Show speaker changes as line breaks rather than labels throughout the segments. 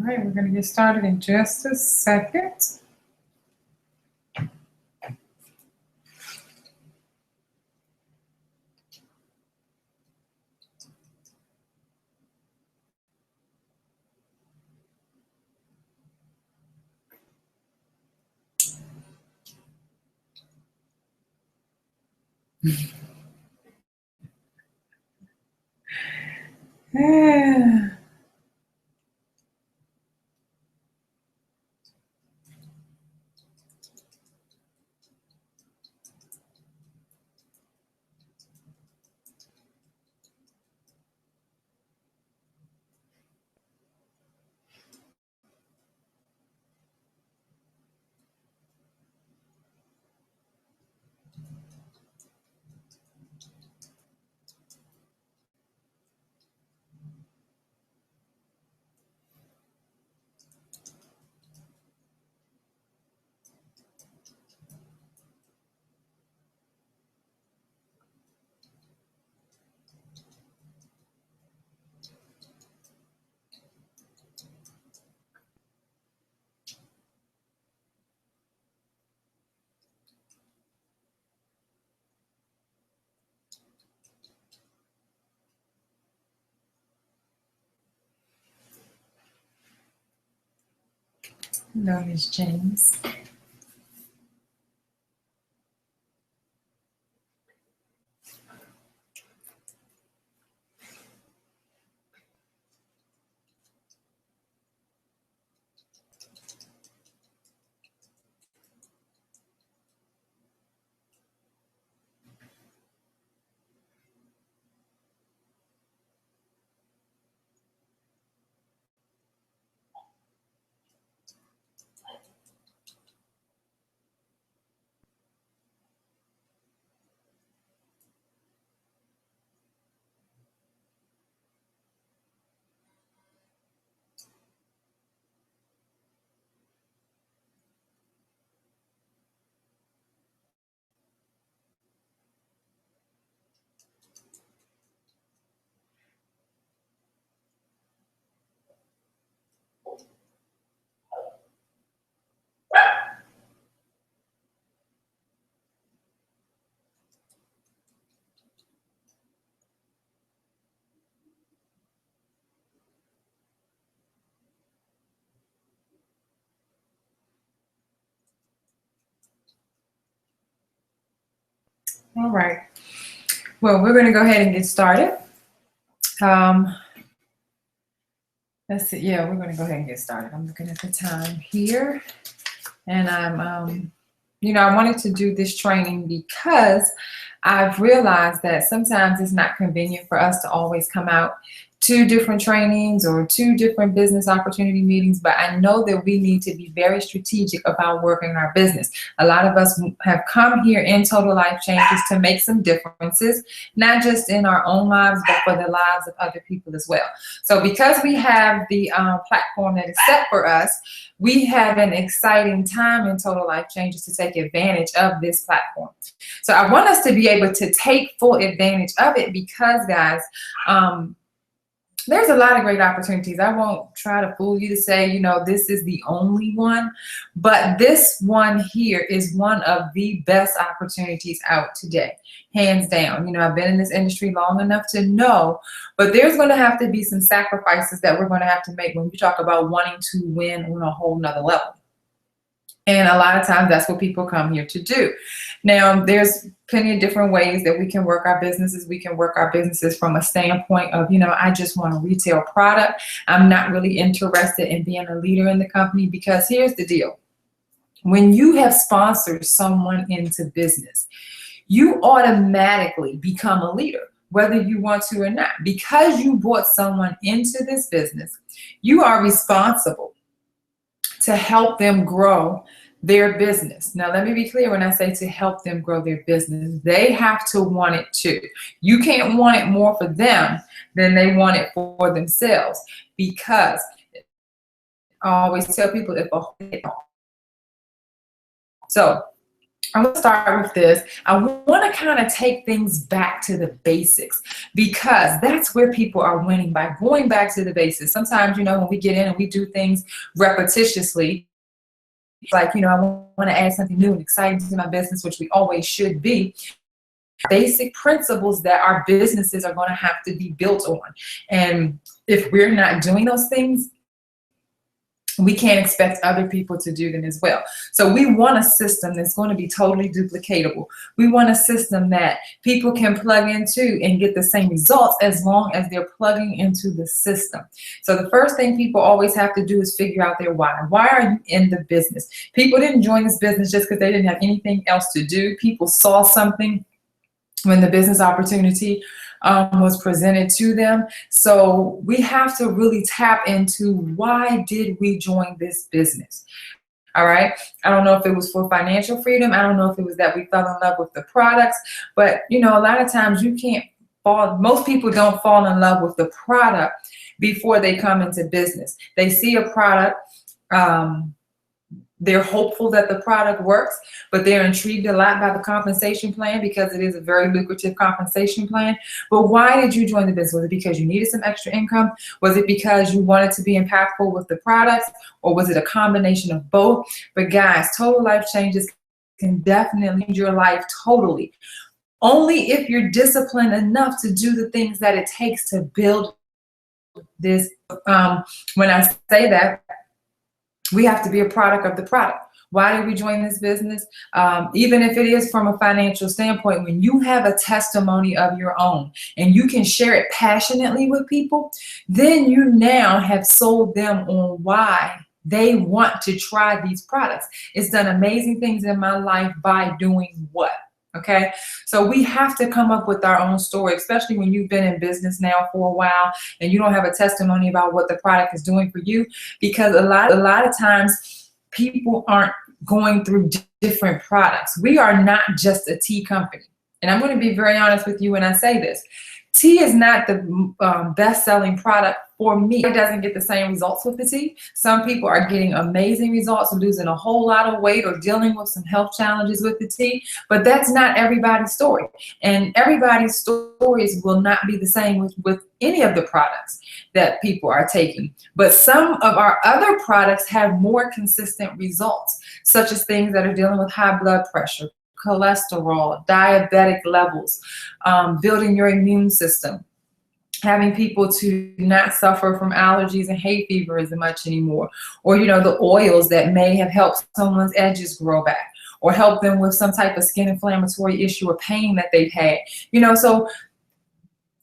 right, we're going to get started in just a second. Hello, Miss James. All right. Well, we're going to go ahead and get started. Let's see. Yeah, we're going to go ahead and get started. I'm looking at the time here, and I'm, I wanted to do this training because I've realized that sometimes it's not convenient for us to always come out to different trainings or to different business opportunity meetings, but I know that we need to be very strategic about working our business. A lot of us have come here in Total Life Changes to make some differences, not just in our own lives, but for the lives of other people as well. So because we have the platform that is set for us, we have an exciting time in Total Life Changes to take advantage of this platform. So I want us to be able to take full advantage of it because, guys, there's a lot of great opportunities. I won't try to fool you to say, this is the only one, but this one here is one of the best opportunities out today, hands down. I've been in this industry long enough to know, but there's going to have to be some sacrifices that we're going to have to make when we talk about wanting to win on a whole nother level. And a lot of times that's what people come here to do. Now, there's plenty of different ways that we can work our businesses. We can work our businesses from a standpoint of, I just want a retail product. I'm not really interested in being a leader in the company, because here's the deal. When you have sponsored someone into business, you automatically become a leader, whether you want to or not. Because you brought someone into this business, you are responsible to help them grow their business. Now, let me be clear when I say to help them grow their business. They have to want it too. You can't want it more for them than they want it for themselves, because I always tell people, so I'm going to start with this. I want to kind of take things back to the basics, because that's where people are winning, by going back to the basics. Sometimes, when we get in and we do things repetitiously, like, I want to add something new and exciting to my business, which we always should be. Basic principles that our businesses are going to have to be built on. And if we're not doing those things, we can't expect other people to do them as well. So we want a system that's going to be totally duplicatable. We want a system that people can plug into and get the same results as long as they're plugging into the system. So the first thing people always have to do is figure out their why. Why are you in the business? People didn't join this business just because they didn't have anything else to do. People saw something when the business opportunity was presented to them. So we have to really tap into, why did we join this business? All right. I don't know if it was for financial freedom. I don't know if it was that we fell in love with the products, but a lot of times most people don't fall in love with the product before they come into business. They see a product, they're hopeful that the product works, but they're intrigued a lot by the compensation plan, because it is a very lucrative compensation plan. But why did you join the business? Was it because you needed some extra income? Was it because you wanted to be impactful with the products? Or was it a combination of both? But guys, total life changes can definitely change your life totally. Only if you're disciplined enough to do the things that it takes to build this. When I say that, we have to be a product of the product. Why did we join this business? Even if it is from a financial standpoint, when you have a testimony of your own and you can share it passionately with people, then you now have sold them on why they want to try these products. It's done amazing things in my life by doing what? Okay, so we have to come up with our own story, especially when you've been in business now for a while and you don't have a testimony about what the product is doing for you, because a lot of times people aren't going through different products. We are not just a tea company. And I'm going to be very honest with you when I say this. Tea is not the best-selling product for me. It doesn't get the same results with the tea. Some people are getting amazing results, losing a whole lot of weight or dealing with some health challenges with the tea, but that's not everybody's story. And everybody's stories will not be the same with any of the products that people are taking. But some of our other products have more consistent results, such as things that are dealing with high blood pressure, cholesterol, diabetic levels, building your immune system, having people to not suffer from allergies and hay fever as much anymore, or the oils that may have helped someone's edges grow back, or help them with some type of skin inflammatory issue or pain that they've had. So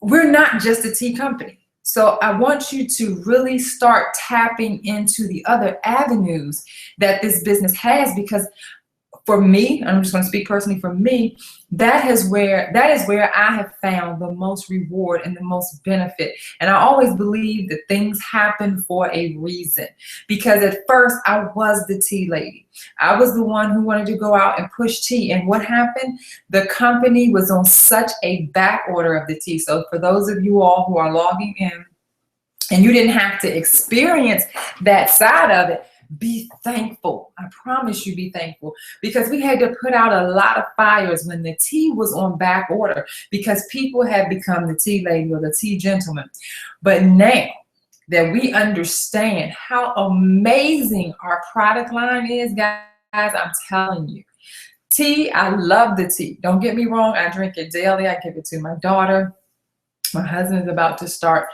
we're not just a tea company. So I want you to really start tapping into the other avenues that this business has, because for me, I'm just going to speak personally for me, that is where I have found the most reward and the most benefit. And I always believe that things happen for a reason, because at first I was the tea lady. I was the one who wanted to go out and push tea. And what happened? The company was on such a back order of the tea. So for those of you all who are logging in and you didn't have to experience that side of it, be thankful. I promise you, be thankful, because we had to put out a lot of fires when the tea was on back order, because people had become the tea lady or the tea gentleman. But now that we understand how amazing our product line is, guys, I'm telling you, tea, I love the tea. Don't get me wrong. I drink it daily. I give it to my daughter. My husband is about to start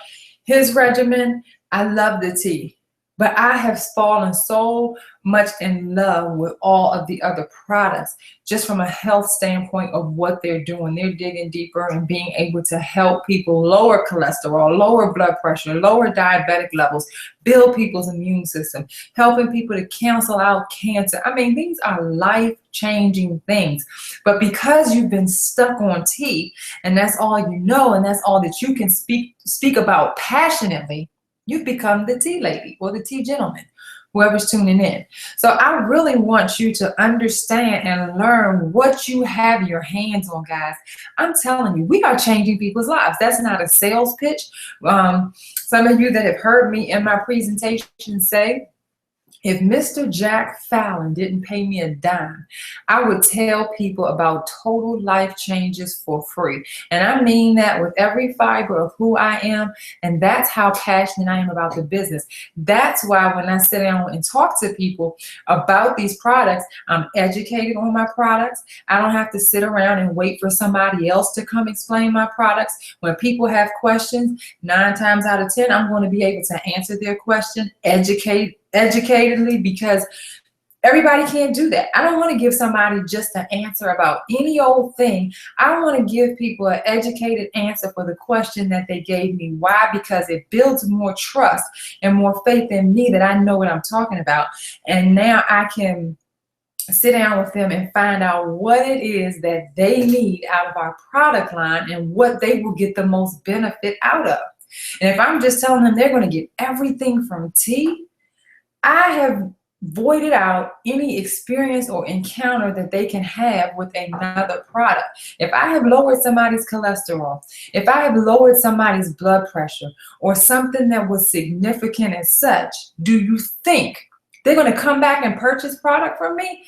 his regimen. I love the tea. But I have fallen so much in love with all of the other products, just from a health standpoint of what they're doing. They're digging deeper and being able to help people lower cholesterol, lower blood pressure, lower diabetic levels, build people's immune system, helping people to cancel out cancer. I mean, these are life-changing things. But because you've been stuck on tea, and that's all you know, and that's all that you can speak about passionately, you've become the tea lady or the tea gentleman, whoever's tuning in. So I really want you to understand and learn what you have your hands on, guys. I'm telling you, we are changing people's lives. That's not a sales pitch. Some of you that have heard me in my presentation say, If Mr. Jack Fallon didn't pay me a dime, I would tell people about total life changes for free. And I mean that with every fiber of who I am. And that's how passionate I am about the business. That's why when I sit down and talk to people about these products, I'm educated on my products. I don't have to sit around and wait for somebody else to come explain my products. When people have questions, 9 times out of 10, I'm going to be able to answer their question educatedly, because everybody can't do that. I don't want to give somebody just an answer about any old thing. I want to give people an educated answer for the question that they gave me. Why? Because it builds more trust and more faith in me that I know what I'm talking about. And now I can sit down with them and find out what it is that they need out of our product line and what they will get the most benefit out of. And if I'm just telling them they're going to get everything from tea, I have voided out any experience or encounter that they can have with another product. If I have lowered somebody's cholesterol, if I have lowered somebody's blood pressure, or something that was significant as such, do you think they're going to come back and purchase product from me?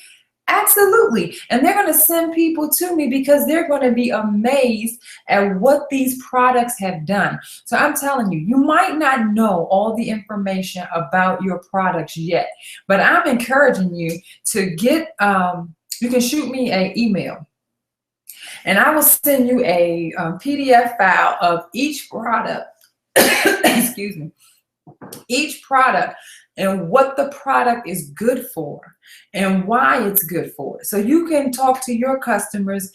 Absolutely. And they're going to send people to me because they're going to be amazed at what these products have done. So I'm telling you, you might not know all the information about your products yet, but I'm encouraging you to get, you can shoot me an email and I will send you a PDF file of each product, excuse me, each product and what the product is good for and why it's good for. So you can talk to your customers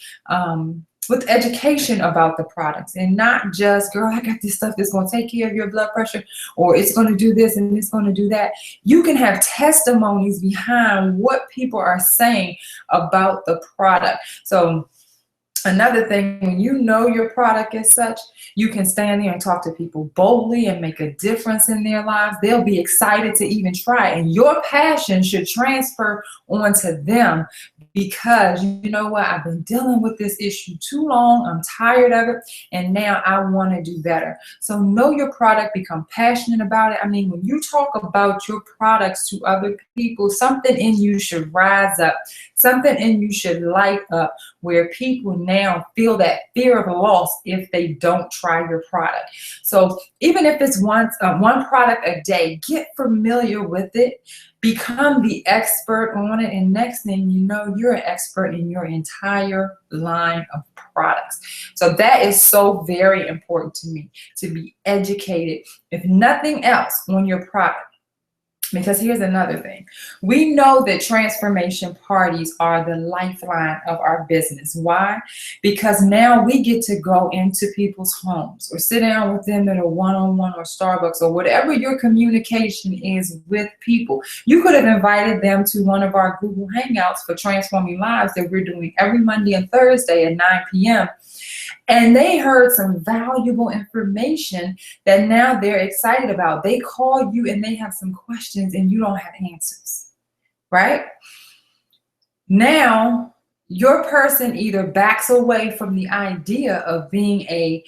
with education about the products and not just, girl, I got this stuff that's going to take care of your blood pressure, or it's going to do this and it's going to do that. You can have testimonies behind what people are saying about the product. So another thing, when you know your product as such, you can stand there and talk to people boldly and make a difference in their lives. They'll be excited to even try. And your passion should transfer onto them, because you know what? I've been dealing with this issue too long. I'm tired of it. And now I want to do better. So know your product, become passionate about it. I mean, when you talk about your products to other people, something in you should rise up. Something in you should light up, where people now feel that fear of loss if they don't try your product. So even if it's one product a day, get familiar with it, become the expert on it, and next thing you know, you're an expert in your entire line of products. So that is so very important to me, to be educated, if nothing else, on your product. Because here's another thing. We know that transformation parties are the lifeline of our business. Why? Because now we get to go into people's homes or sit down with them at a one-on-one or Starbucks or whatever your communication is with people. You could have invited them to one of our Google Hangouts for Transforming Lives that we're doing every Monday and Thursday at 9 p.m. And they heard some valuable information that now they're excited about. They call you and they have some questions and you don't have answers, right? Now, your person either backs away from the idea of being a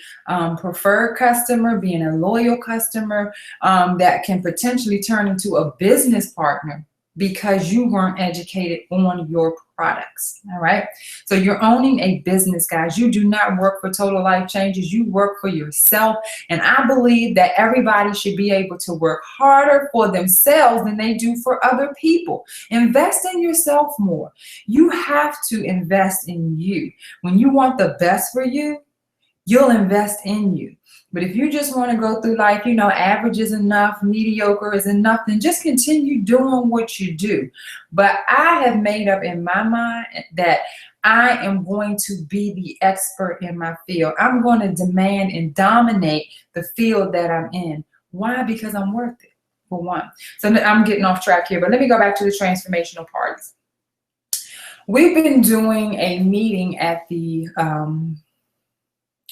preferred customer, being a loyal customer that can potentially turn into a business partner, because you weren't educated on your products. All right. So you're owning a business, guys. You do not work for Total Life Changes. You work for yourself. And I believe that everybody should be able to work harder for themselves than they do for other people. Invest in yourself more. You have to invest in you. When you want the best for you, you'll invest in you. But if you just want to go through life, you know, average is enough, mediocre is enough, then just continue doing what you do. But I have made up in my mind that I am going to be the expert in my field. I'm going to demand and dominate the field that I'm in. Why? Because I'm worth it, for one. So I'm getting off track here, but let me go back to the transformational parties. We've been doing a meeting at the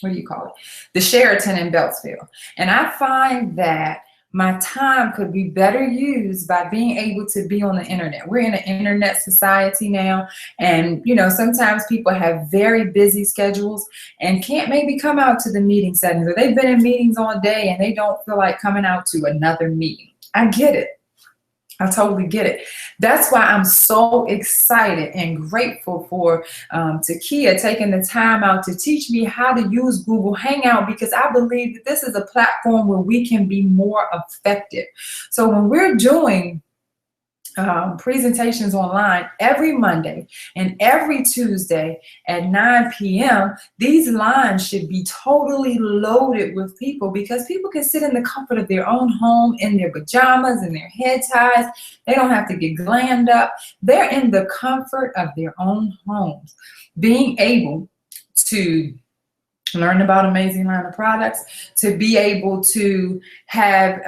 what do you call it? The Sheraton in Beltsville. And I find that my time could be better used by being able to be on the internet. We're in an internet society now. And, you know, sometimes people have very busy schedules and can't maybe come out to the meeting settings, or they've been in meetings all day and they don't feel like coming out to another meeting. I get it. I totally get it. That's why I'm so excited and grateful for Takia taking the time out to teach me how to use Google Hangout, because I believe that this is a platform where we can be more effective. So when we're doing presentations online every Monday and every Tuesday at 9 p.m., these lines should be totally loaded with people, because people can sit in the comfort of their own home in their pajamas and their head ties. They don't have to get glammed up. They're in the comfort of their own homes, being able to learn about amazing line of products, to be able to have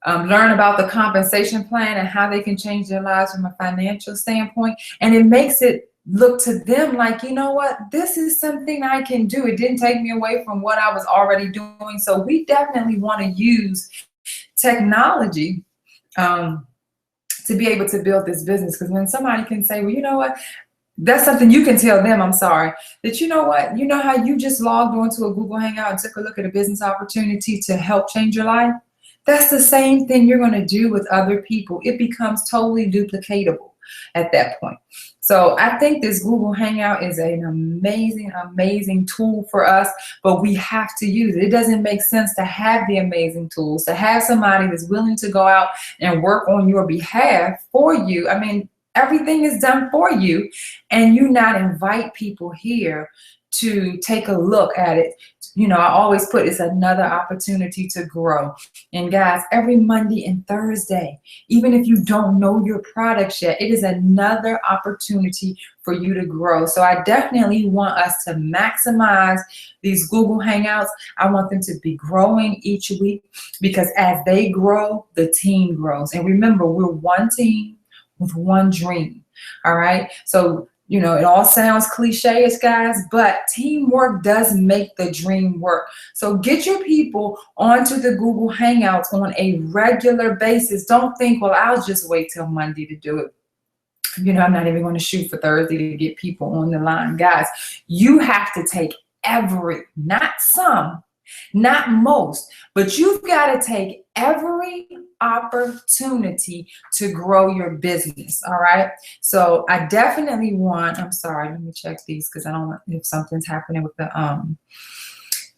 learn about the compensation plan and how they can change their lives from a financial standpoint. And it makes it look to them like, you know what, this is something I can do. It didn't take me away from what I was already doing. So we definitely want to use technology to be able to build this business. Because when somebody can say, well, you know what, that's something you can tell them, I'm sorry, that you know what, you know how you just logged onto a Google Hangout and took a look at a business opportunity to help change your life? That's the same thing you're going to do with other people. It becomes totally duplicatable at that point. So I think this Google Hangout is an amazing, amazing tool for us, but we have to use it. It doesn't make sense to have the amazing tools, to have somebody that's willing to go out and work on your behalf for you. I mean, everything is done for you, and you not invite people here to take a look at it. You know, I always put it's another opportunity to grow. And guys, every Monday and Thursday, even if you don't know your products yet, it is another opportunity for you to grow. So I definitely want us to maximize these Google Hangouts. I want them to be growing each week, because as they grow, the team grows. And remember, we're one team with one dream. All right. So, you know, it all sounds cliche-ish, guys, but teamwork does make the dream work. So get your people onto the Google Hangouts on a regular basis. Don't think, well, I'll just wait till Monday to do it. You know, I'm not even going to shoot for Thursday to get people on the line. Guys, you have to take every, not some, not most, but you've got to take every opportunity to grow your business. All right. So I definitely want, I'm sorry, let me check these because I don't know if something's happening with the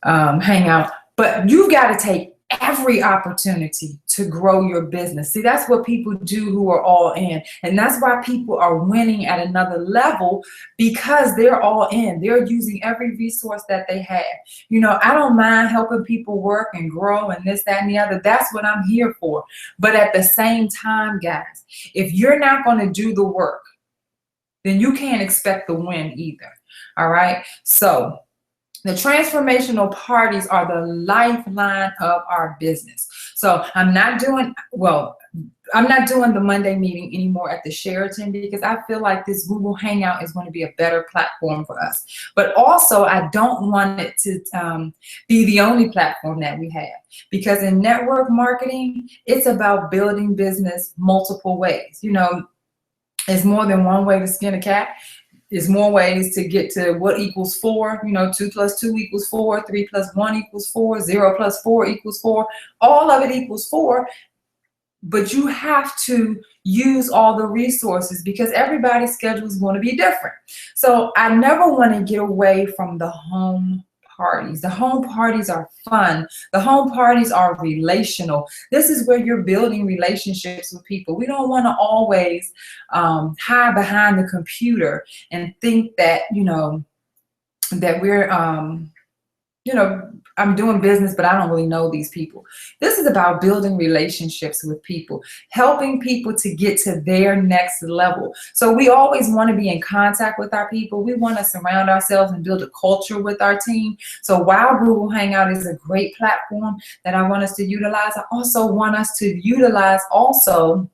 Hangout, but you've got to take every opportunity to grow your business. See, that's what people do who are all in. And that's why people are winning at another level, because they're all in. They're using every resource that they have. You know, I don't mind helping people work and grow and this, that, and the other. That's what I'm here for. But at the same time, guys, if you're not going to do the work, then you can't expect the win either. All right. So the transformational parties are the lifeline of our business. So I'm not doing the Monday meeting anymore at the Sheraton, because I feel like this Google Hangout is going to be a better platform for us. But also, I don't want it to be the only platform that we have, because in network marketing, it's about building business multiple ways. You know, there's more than one way to skin a cat. There's more ways to get to what equals 4. You know, 2 + 2 = 4, 3 + 1 = 4, 0 + 4 = 4. All of it equals 4. But you have to use all the resources, because everybody's schedule is going to be different. So I never want to get away from the home parties. The home parties are fun. The home parties are relational. This is where you're building relationships with people. We don't want to always hide behind the computer and think that, you know, that we're, you know, I'm doing business, but I don't really know these people. This is about building relationships with people, helping people to get to their next level. So we always want to be in contact with our people. We want to surround ourselves and build a culture with our team. So while Google Hangout is a great platform that I want us to utilize, I also want us to utilize also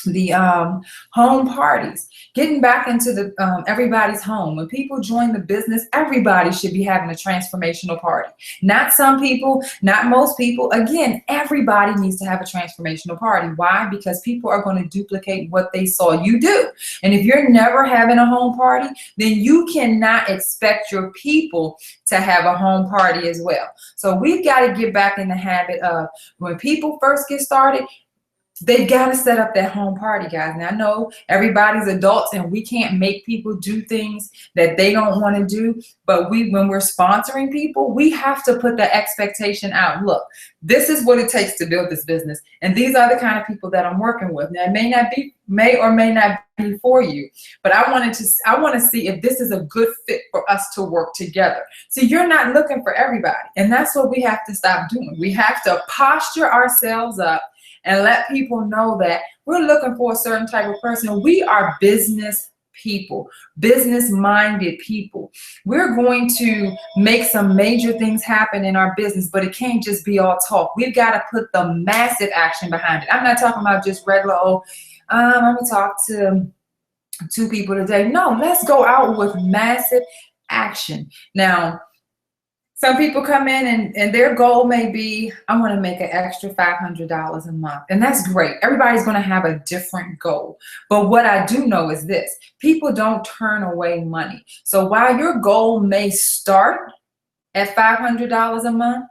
the home parties, getting back into the everybody's home. When people join the business, everybody should be having a transformational party. Not some people, not most people. Again, everybody needs to have a transformational party. Why? Because people are going to duplicate what they saw you do. And if you're never having a home party, then you cannot expect your people to have a home party as well. So we've got to get back in the habit of, when people first get started, they've got to set up that home party, guys. Now, I know everybody's adults and we can't make people do things that they don't want to do. But when we're sponsoring people, we have to put the expectation out. Look, this is what it takes to build this business. And these are the kind of people that I'm working with. Now, it may or may not be for you, but I want to see if this is a good fit for us to work together. So you're not looking for everybody. And that's what we have to stop doing. We have to posture ourselves up and let people know that we're looking for a certain type of person. We are business people, business-minded people. We're going to make some major things happen in our business, but it can't just be all talk. We've got to put the massive action behind it. I'm not talking about just regular, I'm going to talk to 2 people today. No, let's go out with massive action. Now, some people come in and their goal may be, I want to make an extra $500 a month. And that's great. Everybody's going to have a different goal. But what I do know is this: people don't turn away money. So while your goal may start at $500 a month,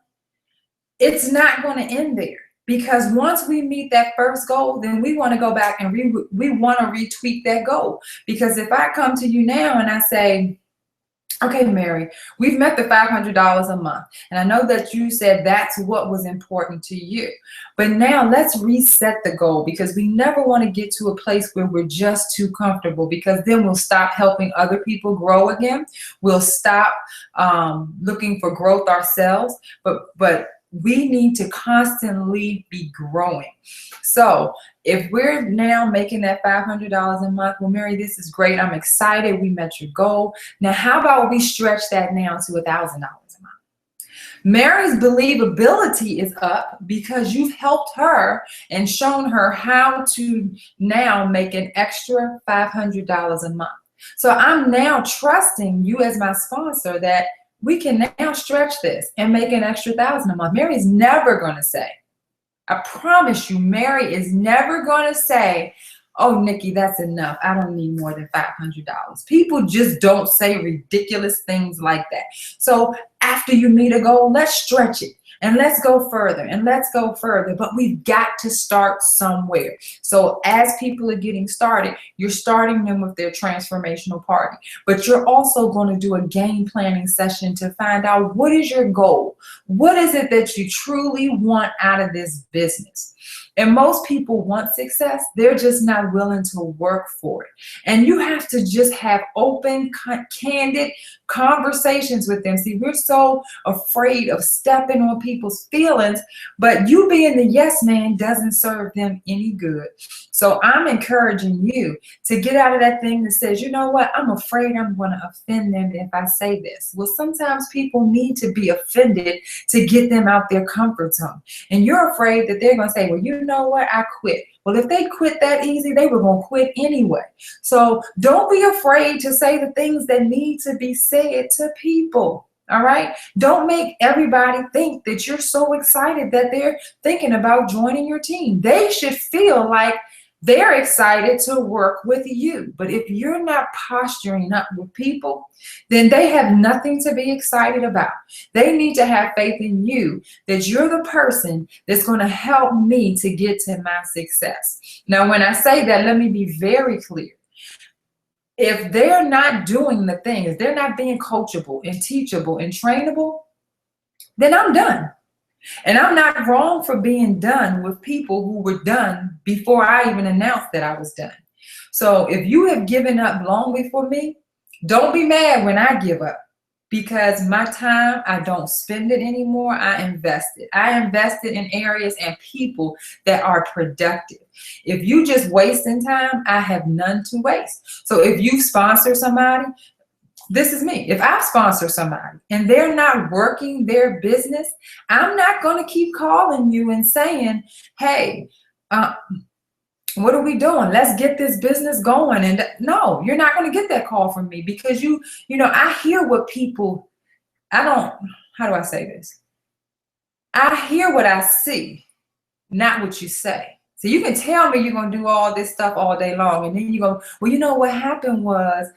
it's not going to end there. Because once we meet that first goal, then we want to go back and we want to retweak that goal. Because if I come to you now and I say, okay, Mary, we've met the $500 a month. And I know that you said that's what was important to you. But now let's reset the goal, because we never want to get to a place where we're just too comfortable, because then we'll stop helping other people grow again. We'll stop looking for growth ourselves. But we need to constantly be growing. So if we're now making that $500 a month, well, Mary, this is great. I'm excited. We met your goal. Now, how about we stretch that now to $1,000 a month? Mary's believability is up because you've helped her and shown her how to now make an extra $500 a month. So I'm now trusting you as my sponsor that we can now stretch this and make an extra $1,000 a month. Mary's never going to say, I promise you, Mary is never going to say, oh, Nikki, that's enough. I don't need more than $500. People just don't say ridiculous things like that. So after you meet a goal, let's stretch it. And let's go further, and let's go further. But we've got to start somewhere. So as people are getting started, you're starting them with their transformational party. But you're also going to do a game planning session to find out, what is your goal? What is it that you truly want out of this business? And most people want success. They're just not willing to work for it. And you have to just have open, candid conversations with them. See, we're so afraid of stepping on people's feelings, but you being the yes man doesn't serve them any good. So I'm encouraging you to get out of that thing that says, you know what, I'm afraid I'm going to offend them if I say this. Well, sometimes people need to be offended to get them out their comfort zone. And you're afraid that they're going to say, well, you know what, I quit. Well, if they quit that easy, they were going to quit anyway. So don't be afraid to say the things that need to be said to people. All right. Don't make everybody think that you're so excited that they're thinking about joining your team. They should feel like they're excited to work with you. But if you're not posturing up with people, then they have nothing to be excited about. They need to have faith in you that you're the person that's going to help me to get to my success. Now, when I say that, let me be very clear. If they're not doing the things, they're not being coachable and teachable and trainable, then I'm done. And I'm not wrong for being done with people who were done before I even announced that I was done. So if you have given up long before me, don't be mad when I give up, because my time, I don't spend it anymore. I invest it. I invested in areas and people that are productive. If you just wasting time, I have none to waste. So if you sponsor somebody, this is me. If I sponsor somebody and they're not working their business, I'm not going to keep calling you and saying, hey, What are we doing? Let's get this business going. And no, you're not going to get that call from me because I hear what people, how do I say this? I hear what I see, not what you say. So you can tell me you're going to do all this stuff all day long. And then you go, well, what happened was,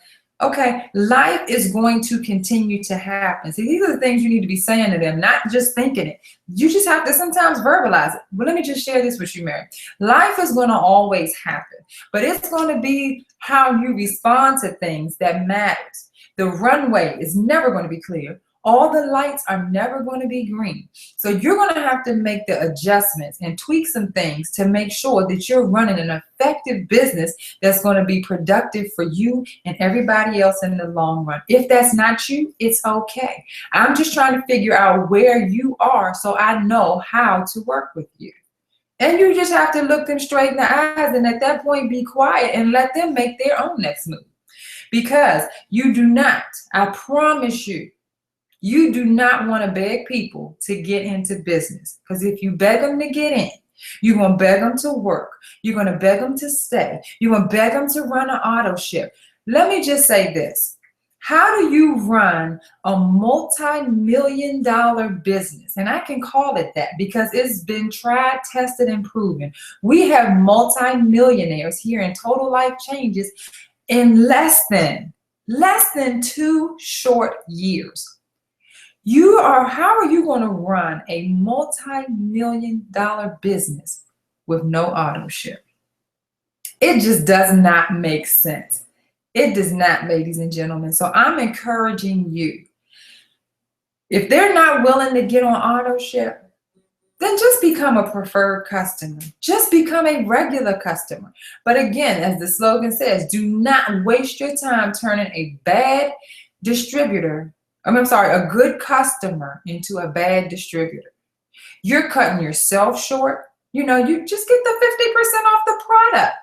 okay, life is going to continue to happen. See, these are the things you need to be saying to them, not just thinking it. You just have to sometimes verbalize it. But let me just share this with you, Mary. Life is going to always happen, but it's going to be how you respond to things that matters. The runway is never going to be clear. All the lights are never going to be green. So you're going to have to make the adjustments and tweak some things to make sure that you're running an effective business that's going to be productive for you and everybody else in the long run. If that's not you, it's okay. I'm just trying to figure out where you are so I know how to work with you. And you just have to look them straight in the eyes and at that point be quiet and let them make their own next move. Because you do not, I promise you do not want to beg people to get into business. Because if you beg them to get in, you're going to beg them to work. You're going to beg them to stay. You're going to beg them to run an auto ship. Let me just say this. How do you run a multi-million-dollar business? And I can call it that because it's been tried, tested, and proven. We have multi-millionaires here in Total Life Changes in less than 2 short years. How are you going to run a multi-million-dollar business with no auto ship? It just does not make sense. It does not, ladies and gentlemen. So I'm encouraging you. If they're not willing to get on auto ship, then just become a preferred customer. Just become a regular customer. But again, as the slogan says, do not waste your time turning a bad distributor, a good customer into a bad distributor. You're cutting yourself short. You just get the 50% off the product.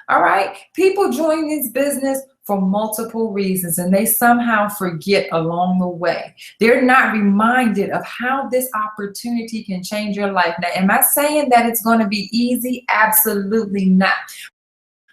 All right. People join this business for multiple reasons and they somehow forget along the way. They're not reminded of how this opportunity can change your life. Now, am I saying that it's going to be easy? Absolutely not.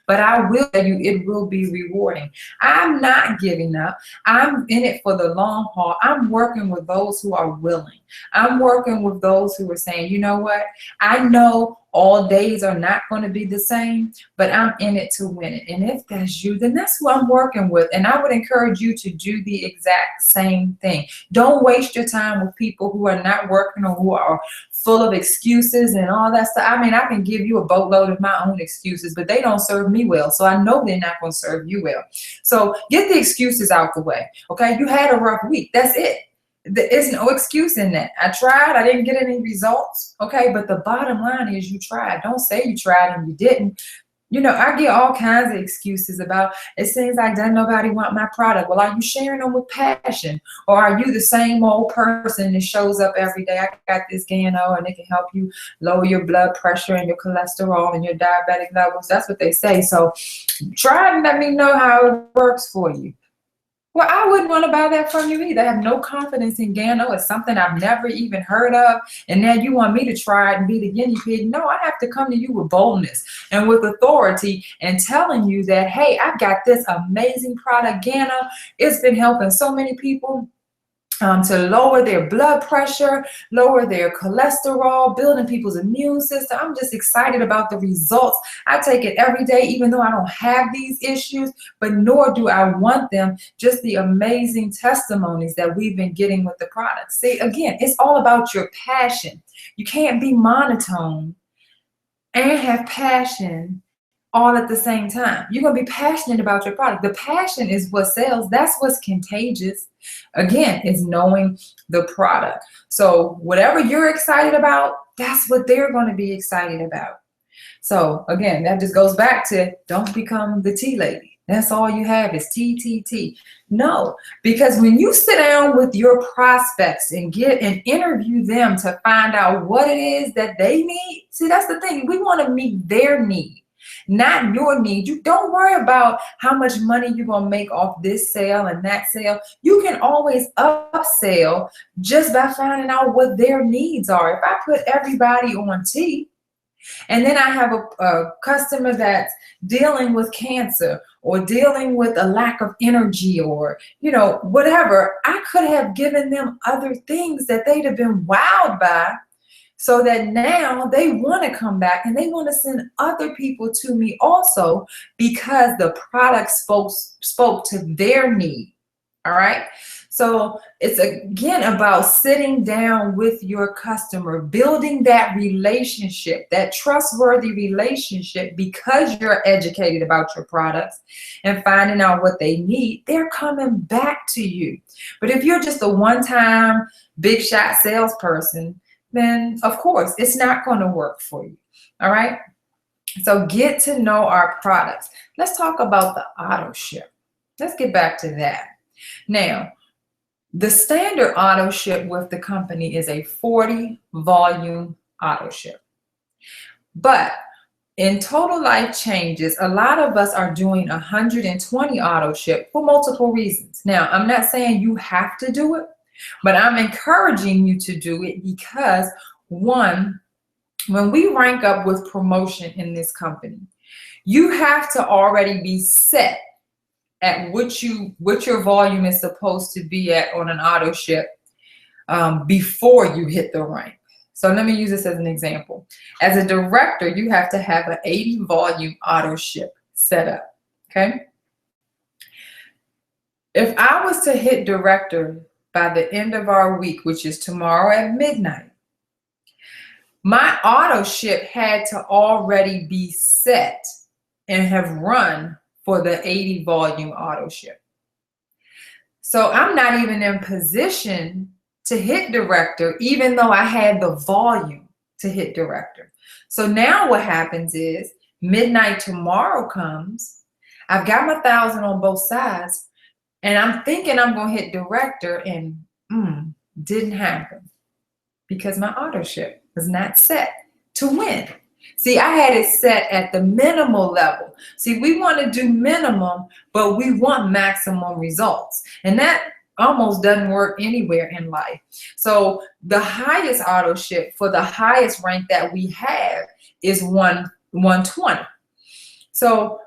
But I will tell you, it will be rewarding. I'm not giving up. I'm in it for the long haul. I'm working with those who are willing. I'm working with those who are saying, you know what? I know all days are not going to be the same, but I'm in it to win it. And if that's you, then that's who I'm working with. And I would encourage you to do the exact same thing. Don't waste your time with people who are not working or who are full of excuses and all that stuff. I mean, I can give you a boatload of my own excuses, but they don't serve me well. So I know they're not going to serve you well. So get the excuses out the way. Okay. You had a rough week. That's it. There's no excuse in that. I tried. I didn't get any results. Okay. But the bottom line is you tried. Don't say you tried and you didn't. I get all kinds of excuses about it seems like doesn't nobody want my product. Well, are you sharing them with passion? Or are you the same old person that shows up every day? I got this Gano and it can help you lower your blood pressure and your cholesterol and your diabetic levels. That's what they say. So try and let me know how it works for you. Well, I wouldn't want to buy that from you either. I have no confidence in Gano. It's something I've never even heard of. And now you want me to try it and be the guinea pig. No, I have to come to you with boldness and with authority and telling you that, hey, I've got this amazing product, Gano. It's been helping so many people to lower their blood pressure, lower their cholesterol, building people's immune system. I'm just excited about the results. I take it every day, even though I don't have these issues, but nor do I want them, just the amazing testimonies that we've been getting with the product. See, again, it's all about your passion. You can't be monotone and have passion all at the same time. You're going to be passionate about your product. The passion is what sells. That's what's contagious. Again, is knowing the product. So whatever you're excited about, that's what they're going to be excited about. So again, that just goes back to don't become the tea lady. That's all you have is T. No, because when you sit down with your prospects and get and interview them to find out what it is that they need, see, that's the thing. We want to meet their need, not your need. You don't worry about how much money you're going to make off this sale and that sale. You can always upsell just by finding out what their needs are. If I put everybody on tea, And then I have a customer that's dealing with cancer or dealing with a lack of energy or, whatever. I could have given them other things that they'd have been wowed by, so that now they want to come back and they want to send other people to me also, because the product spoke to their need. All right. So it's again about sitting down with your customer, building that relationship, that trustworthy relationship, because you're educated about your products and finding out what they need. They're coming back to you. But if you're just a one-time big shot salesperson, then of course it's not going to work for you. All right. So get to know our products. Let's talk about the auto ship. Let's get back to that. Now, the standard auto ship with the company is a 40 volume auto ship. But in Total Life Changes, a lot of us are doing 120 auto ship for multiple reasons. Now, I'm not saying you have to do it, but I'm encouraging you to do it because, one, when we rank up with promotion in this company, you have to already be set at what your volume is supposed to be at on an auto ship before you hit the rank. So let me use this as an example. As a director, you have to have an 80 volume auto ship set up. Okay. If I was to hit director by the end of our week, which is tomorrow at midnight, my auto ship had to already be set and have run for the 80 volume auto ship. So I'm not even in position to hit director, even though I had the volume to hit director. So now what happens is midnight tomorrow comes, I've got my 1,000 on both sides, and I'm thinking I'm going to hit director, and didn't happen because my auto ship was not set to win. See, I had it set at the minimal level. See, we want to do minimum, but we want maximum results. And that almost doesn't work anywhere in life. So the highest auto ship for the highest rank that we have is 120. So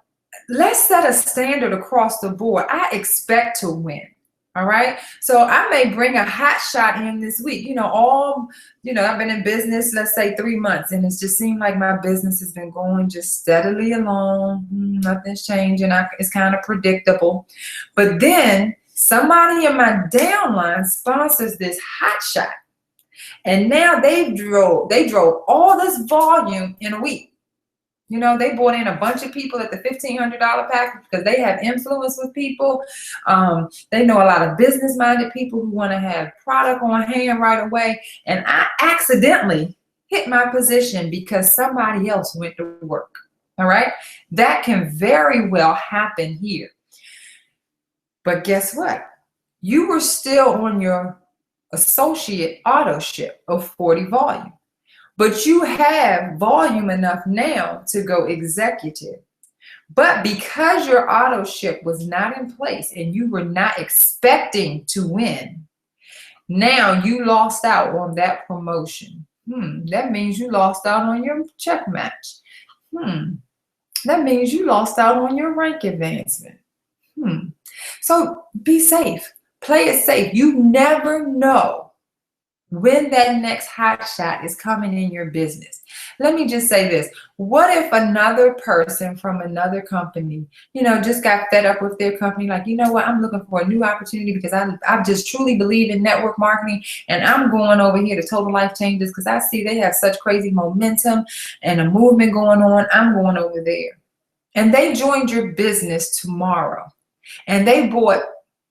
let's set a standard across the board. I expect to win. All right. So I may bring a hot shot in this week. I've been in business, let's say 3 months, and it's just seemed like my business has been going just steadily along. Nothing's changing. It's kind of predictable. But then somebody in my downline sponsors this hot shot. And now they drove all this volume in a week. They brought in a bunch of people at the $1,500 package because they have influence with people. They know a lot of business-minded people who want to have product on hand right away. And I accidentally hit my position because somebody else went to work. All right? That can very well happen here. But guess what? You were still on your associate auto ship of 40 volume. But you have volume enough now to go executive. But because your auto ship was not in place and you were not expecting to win, now you lost out on that promotion. That means you lost out on your check match. That means you lost out on your rank advancement. So be safe. Play it safe. You never know when that next hot shot is coming in your business. Let me just say this. What if another person from another company, just got fed up with their company? Like, you know what? I'm looking for a new opportunity because I just truly believe in network marketing, and I'm going over here to Total Life Changes because I see they have such crazy momentum and a movement going on. I'm going over there. And they joined your business tomorrow, and they bought,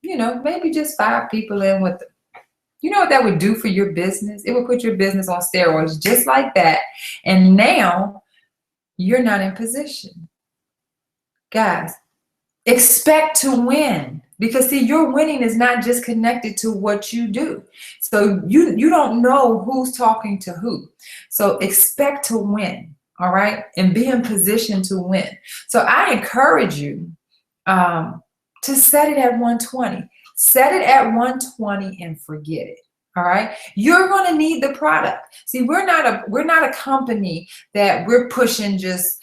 maybe just 5 people in with them. You know what that would do for your business? It would put your business on steroids just like that. And now you're not in position. Guys, expect to win, because see, your winning is not just connected to what you do. So you don't know who's talking to who. So expect to win. All right. And be in position to win. So I encourage you to set it at 120. Set it at 120 and forget it. All right, you're going to need the product. See, we're not a company that we're pushing just,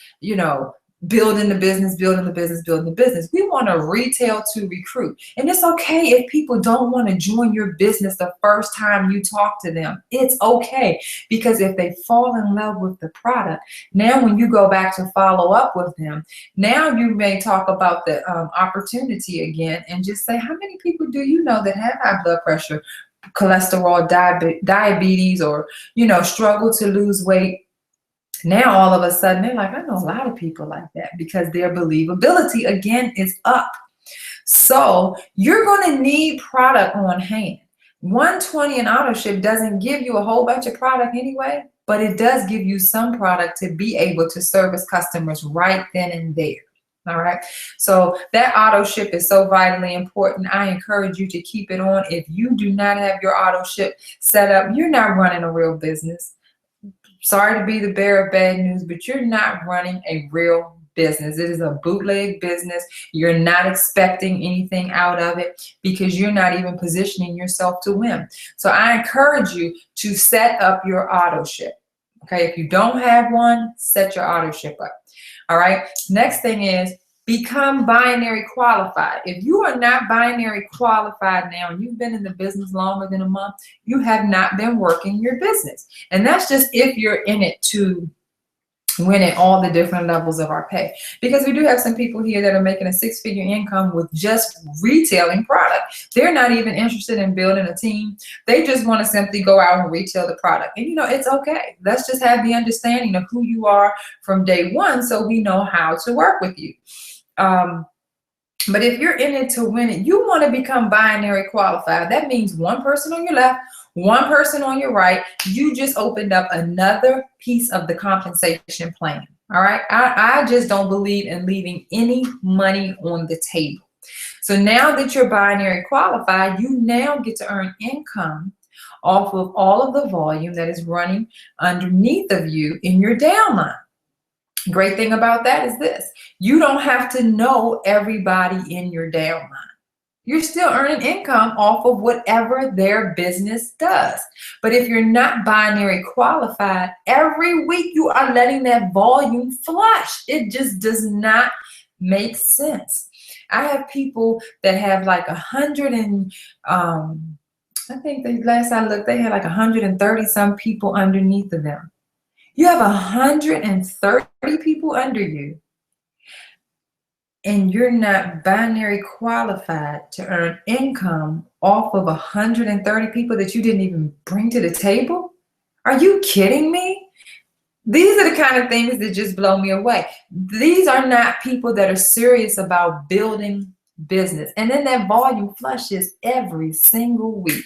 building the business, building the business, building the business. We want to retail to recruit. And it's okay if people don't want to join your business the first time you talk to them. It's okay, because if they fall in love with the product, now when you go back to follow up with them, now you may talk about the opportunity again and just say, how many people do you know that have high blood pressure, cholesterol, diabetes, or struggle to lose weight? Now all of a sudden they're like, I know a lot of people like that, because their believability again is up. So you're going to need product on hand. 120 in auto ship doesn't give you a whole bunch of product anyway, but it does give you some product to be able to service customers right then and there. All right, so that auto ship is so vitally important. I encourage you to keep it on. If you do not have your auto ship set up, you're not running a real business. Sorry to be the bearer of bad news, but you're not running a real business. It is a bootleg business. You're not expecting anything out of it, because you're not even positioning yourself to win. So I encourage you to set up your auto ship. Okay, if you don't have one, set your auto ship up. All right, next thing is become binary qualified. If you are not binary qualified now, and you've been in the business longer than a month, you have not been working your business. And that's just if you're in it to win at all the different levels of our pay. Because we do have some people here that are making a six-figure income with just retailing product. They're not even interested in building a team. They just want to simply go out and retail the product. And it's okay. Let's just have the understanding of who you are from day one, so we know how to work with you. But if you're in it to win it, you want to become binary qualified. That means one person on your left, one person on your right. You just opened up another piece of the compensation plan. All right. I just don't believe in leaving any money on the table. So now that you're binary qualified, you now get to earn income off of all of the volume that is running underneath of you in your downline. Great thing about that is this: you don't have to know everybody in your downline. You're still earning income off of whatever their business does. But if you're not binary qualified, every week you are letting that volume flush. It just does not make sense. I have people that have like 100 and I think the last I looked, they had like 130 some people underneath of them. You have 130 people under you, and you're not binary qualified to earn income off of 130 people that you didn't even bring to the table? Are you kidding me? These are the kind of things that just blow me away. These are not people that are serious about building business. And then that volume flushes every single week.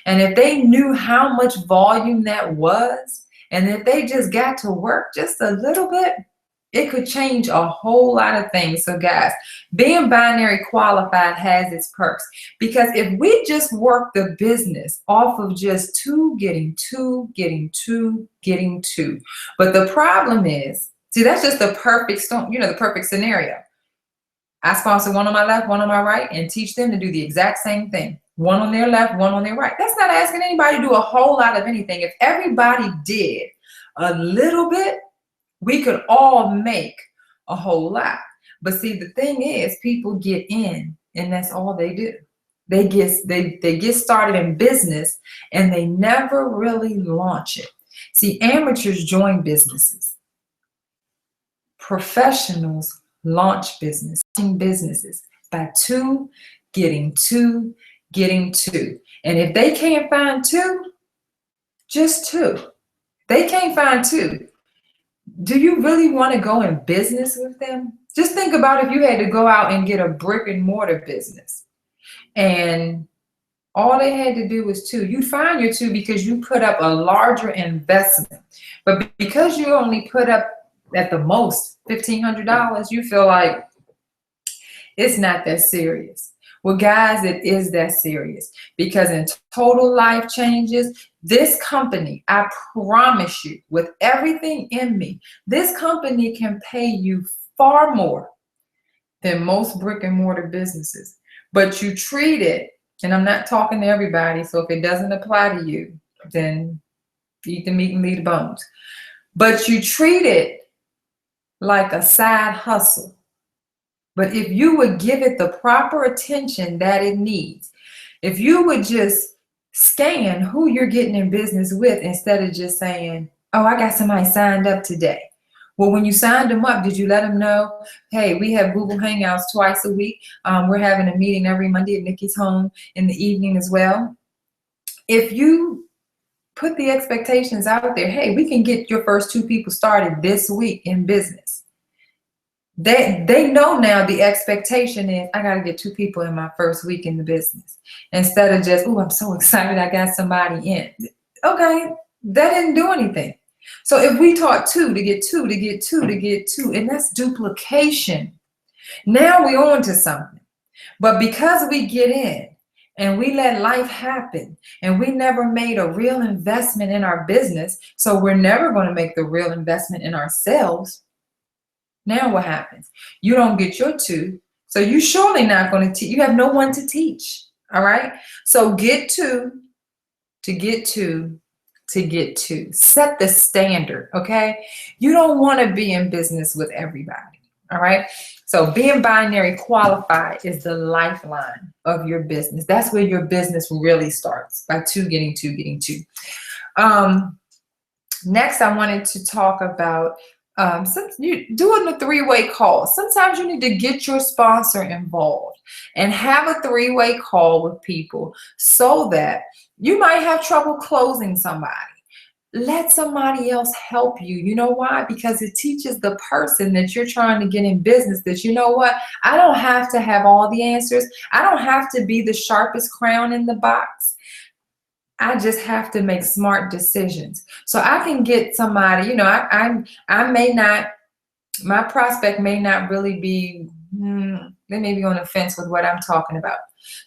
And if they knew how much volume that was, and if they just got to work just a little bit, it could change a whole lot of things. So guys, being binary qualified has its perks, because if we just work the business off of just two, getting two, but the problem is, see, that's just the perfect storm, the perfect scenario. I sponsor one on my left, one on my right, and teach them to do the exact same thing. One on their left, one on their right. That's not asking anybody to do a whole lot of anything. If everybody did a little bit, we could all make a whole lot. But see, the thing is, people get in and that's all they do. They get started in business and they never really launch it. See, amateurs join businesses. Professionals launch businesses by two, getting two. And if they can't find two, just two. They can't find two. Do you really want to go in business with them? Just think about if you had to go out and get a brick and mortar business and all they had to do was two. You'd find your two because you put up a larger investment. But because you only put up at the most $1,500, you feel like it's not that serious. Well, guys, it is that serious, because in total life changes, this company, I promise you, with everything in me, this company can pay you far more than most brick and mortar businesses. But you treat it And I'm not talking to everybody, so if it doesn't apply to you, then eat the meat and leave the bones. But you treat it like a side hustle. But if you would give it the proper attention that it needs, if you would just scan who you're getting in business with instead of just saying, oh, I got somebody signed up today. Well, when you signed them up, did you let them know, hey, we have Google Hangouts twice a week. We're having a meeting every Monday at Nikki's home in the evening as well. If you put the expectations out there, hey, we can get your first 2 people started this week in business. They know now the expectation is I got to get 2 people in my first week in the business instead of just, oh, I'm so excited I got somebody in. Okay, that didn't do anything. So if we taught 2 to get 2 to get 2 to get 2, and that's duplication. Now we're on to something. But because we get in and we let life happen and we never made a real investment in our business, so we're never going to make the real investment in ourselves. Now what happens? You don't get your 2, so you're surely not going to teach. You have no one to teach. All right. So get 2 to get 2 to get 2. Set the standard. Okay. You don't want to be in business with everybody. All right. So being binary qualified is the lifeline of your business. That's where your business really starts, by 2 getting 2 getting 2. Next, I wanted to talk about you doing a 3-way call. Sometimes you need to get your sponsor involved and have a 3-way call with people so that you might have trouble closing somebody. Let somebody else help you. You know why? Because it teaches the person that you're trying to get in business that, you know what? I don't have to have all the answers. I don't have to be the sharpest crown in the box. I just have to make smart decisions. So I can get somebody, you know, I may not, my prospect may not really be, they may be on the fence with what I'm talking about.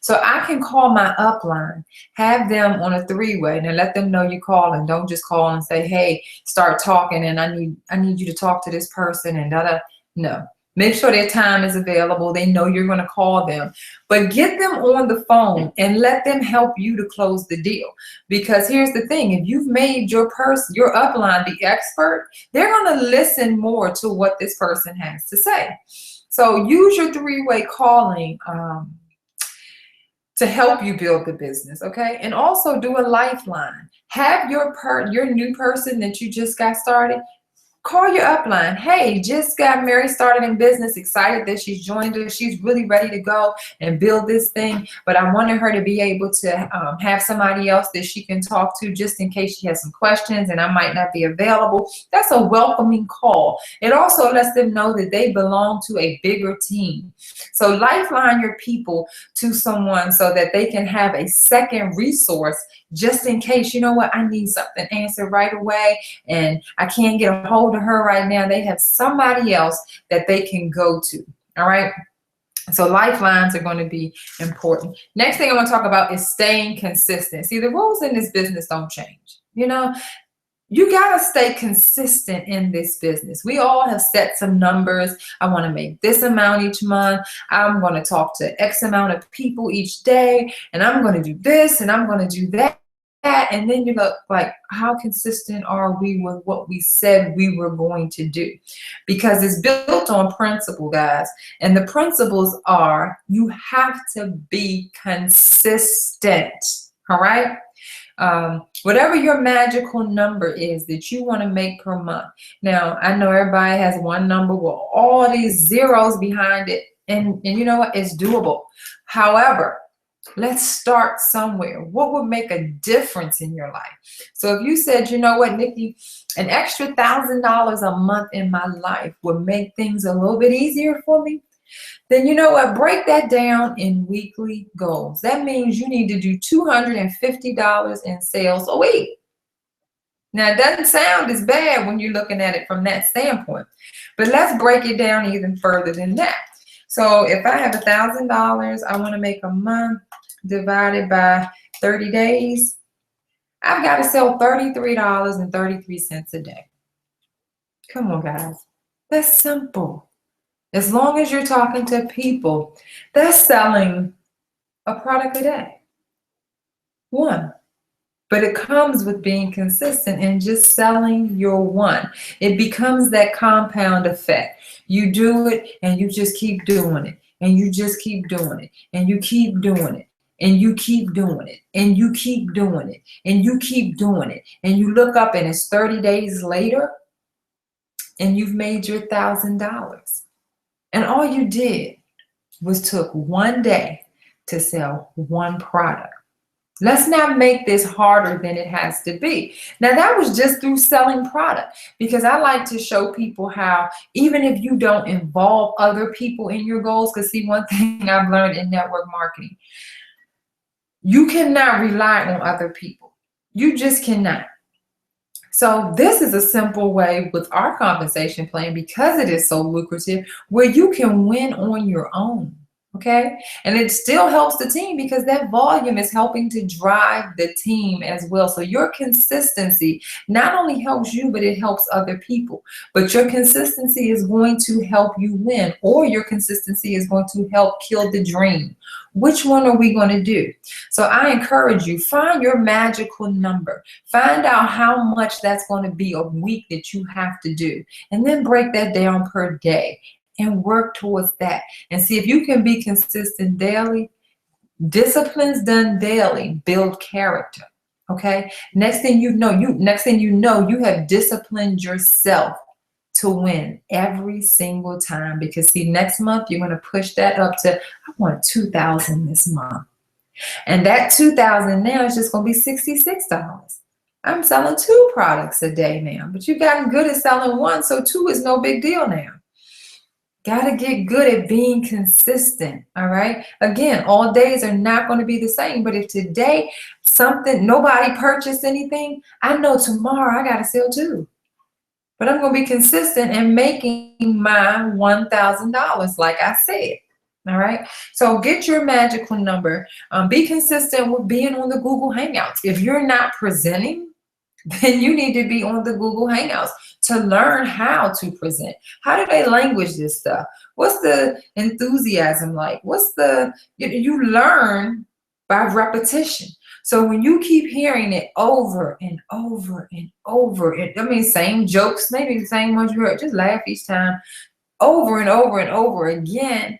So I can call my upline, have them on a 3-way, and let them know you call, and don't just call and say, hey, start talking and I need you to talk to this person and da-da. No. Make sure their time is available. They know you're going to call them. But get them on the phone and let them help you to close the deal. Because here's the thing. If you've made your upline the expert, they're going to listen more to what this person has to say. So use your 3-way calling to help you build the business, okay? And also do a lifeline. Have your new person that you just got started, call your upline. Hey, just got Mary started in business, excited that she's joined us. She's really ready to go and build this thing. But I wanted her to be able to have somebody else that she can talk to just in case she has some questions and I might not be available. That's a welcoming call. It also lets them know that they belong to a bigger team. So lifeline your people to someone so that they can have a second resource just in case, you know what, I need something answered right away and I can't get a hold of her right now. They have somebody else that they can go to. All right. So lifelines are going to be important. Next thing I want to talk about is staying consistent. See, the rules in this business don't change. You know, you got to stay consistent in this business. We all have set some numbers. I want to make this amount each month. I'm going to talk to X amount of people each day, and I'm going to do this, and I'm going to do that. And then you look like, how consistent are we with what we said we were going to do? Because it's built on principle, guys. And the principles are you have to be consistent. All right? Whatever your magical number is that you want to make per month. Now, I know everybody has one number with all these zeros behind it. And you know what? It's doable. However, let's start somewhere. What would make a difference in your life? So if you said, you know what, Nikki, an extra $1,000 a month in my life would make things a little bit easier for me, then you know what, break that down in weekly goals. That means you need to do $250 in sales a week. Now, it doesn't sound as bad when you're looking at it from that standpoint, but let's break it down even further than that. So if I have $1,000 I want to make a month divided by 30 days, I've got to sell $33.33 a day. Come on, guys. That's simple. As long as you're talking to people, that's selling a product a day. one. But it comes with being consistent and just selling your one. It becomes that compound effect. You do it and you just keep doing it. And you just keep doing it. And you keep doing it. And you keep doing it. And you keep doing it. And you keep doing it. And you look up and it's 30 days later and you've made your $1,000. And all you did was took one day to sell one product. Let's not make this harder than it has to be. Now, that was just through selling product, because I like to show people how, even if you don't involve other people in your goals, because see, one thing I've learned in network marketing, you cannot rely on other people. You just cannot. So this is a simple way with our compensation plan, because it is so lucrative, where you can win on your own. Okay. And it still helps the team, because that volume is helping to drive the team as well. So your consistency not only helps you, but it helps other people. But your consistency is going to help you win, or your consistency is going to help kill the dream. Which one are we going to do? So I encourage you, find your magical number. Find out how much that's going to be a week that you have to do, and then break that down per day and work towards that, and see if you can be consistent daily. Disciplines done daily build character. Okay. Next thing you know, you have disciplined yourself to win every single time. Because see, next month you're going to push that up to, I want 2,000 this month, and that 2,000 now is just going to be $66. I'm selling 2 products a day now, but you've gotten good at selling one, so 2 is no big deal now. Got to get good at being consistent. All right. Again, all days are not going to be the same. But if today nobody purchased anything, I know tomorrow I got to sell 2. But I'm going to be consistent in making my $1,000, like I said. All right. So get your magical number. Be consistent with being on the Google Hangouts. If you're not presenting, then you need to be on the Google Hangouts to learn how to present. How do they language this stuff? What's the enthusiasm like? You learn by repetition. So when you keep hearing it over and over and over, same jokes, maybe the same ones you heard, just laugh each time, over and over and over again.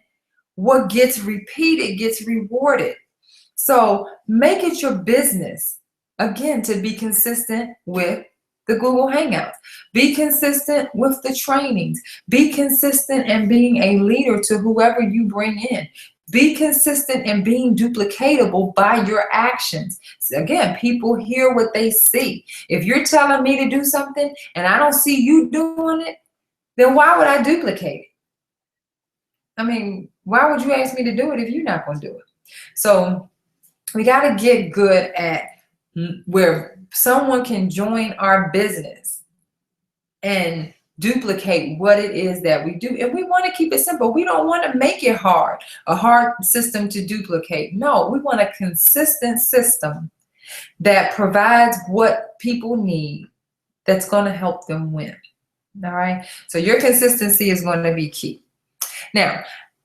What gets repeated gets rewarded. So make it your business, again, to be consistent with the Google Hangouts. Be consistent with the trainings. Be consistent in being a leader to whoever you bring in. Be consistent in being duplicatable by your actions. So again, people hear what they see. If you're telling me to do something and I don't see you doing it, then why would I duplicate it? Why would you ask me to do it if you're not going to do it? So we got to get good at where someone can join our business and duplicate what it is that we do. And we want to keep it simple. We don't want to make it hard, a hard system to duplicate. No, we want a consistent system that provides what people need, that's going to help them win. All right. So your consistency is going to be key. Now,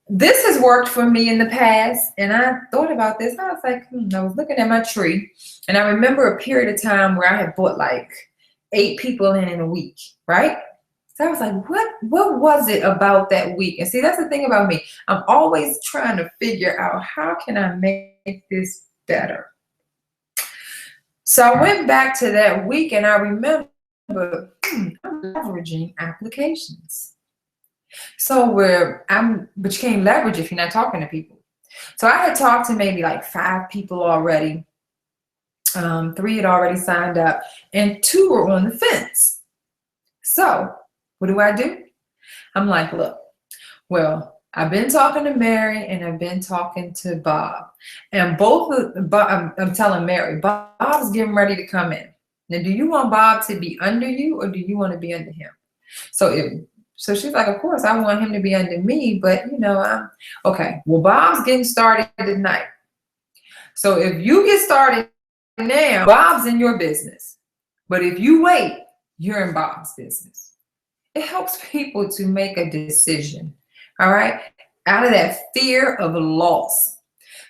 this has worked for me in the past, and I thought about this. I was like, I was looking at my tree, and I remember a period of time where I had brought like 8 people in a week, right? So I was like, what was it about that week? And see, that's the thing about me. I'm always trying to figure out, how can I make this better? So I went back to that week, and I remember I'm leveraging applications. So but you can't leverage if you're not talking to people. So I had talked to maybe like 5 people already. 3 had already signed up, and 2 were on the fence. So what do? I'm like, look, well, I've been talking to Mary and I've been talking to Bob, and I'm telling Mary, Bob's getting ready to come in. Now, do you want Bob to be under you, or do you want to be under him? So she's like, of course, I want him to be under me, but I'm okay. Well, Bob's getting started tonight. So if you get started now, Bob's in your business. But if you wait, you're in Bob's business. It helps people to make a decision, all right, out of that fear of loss.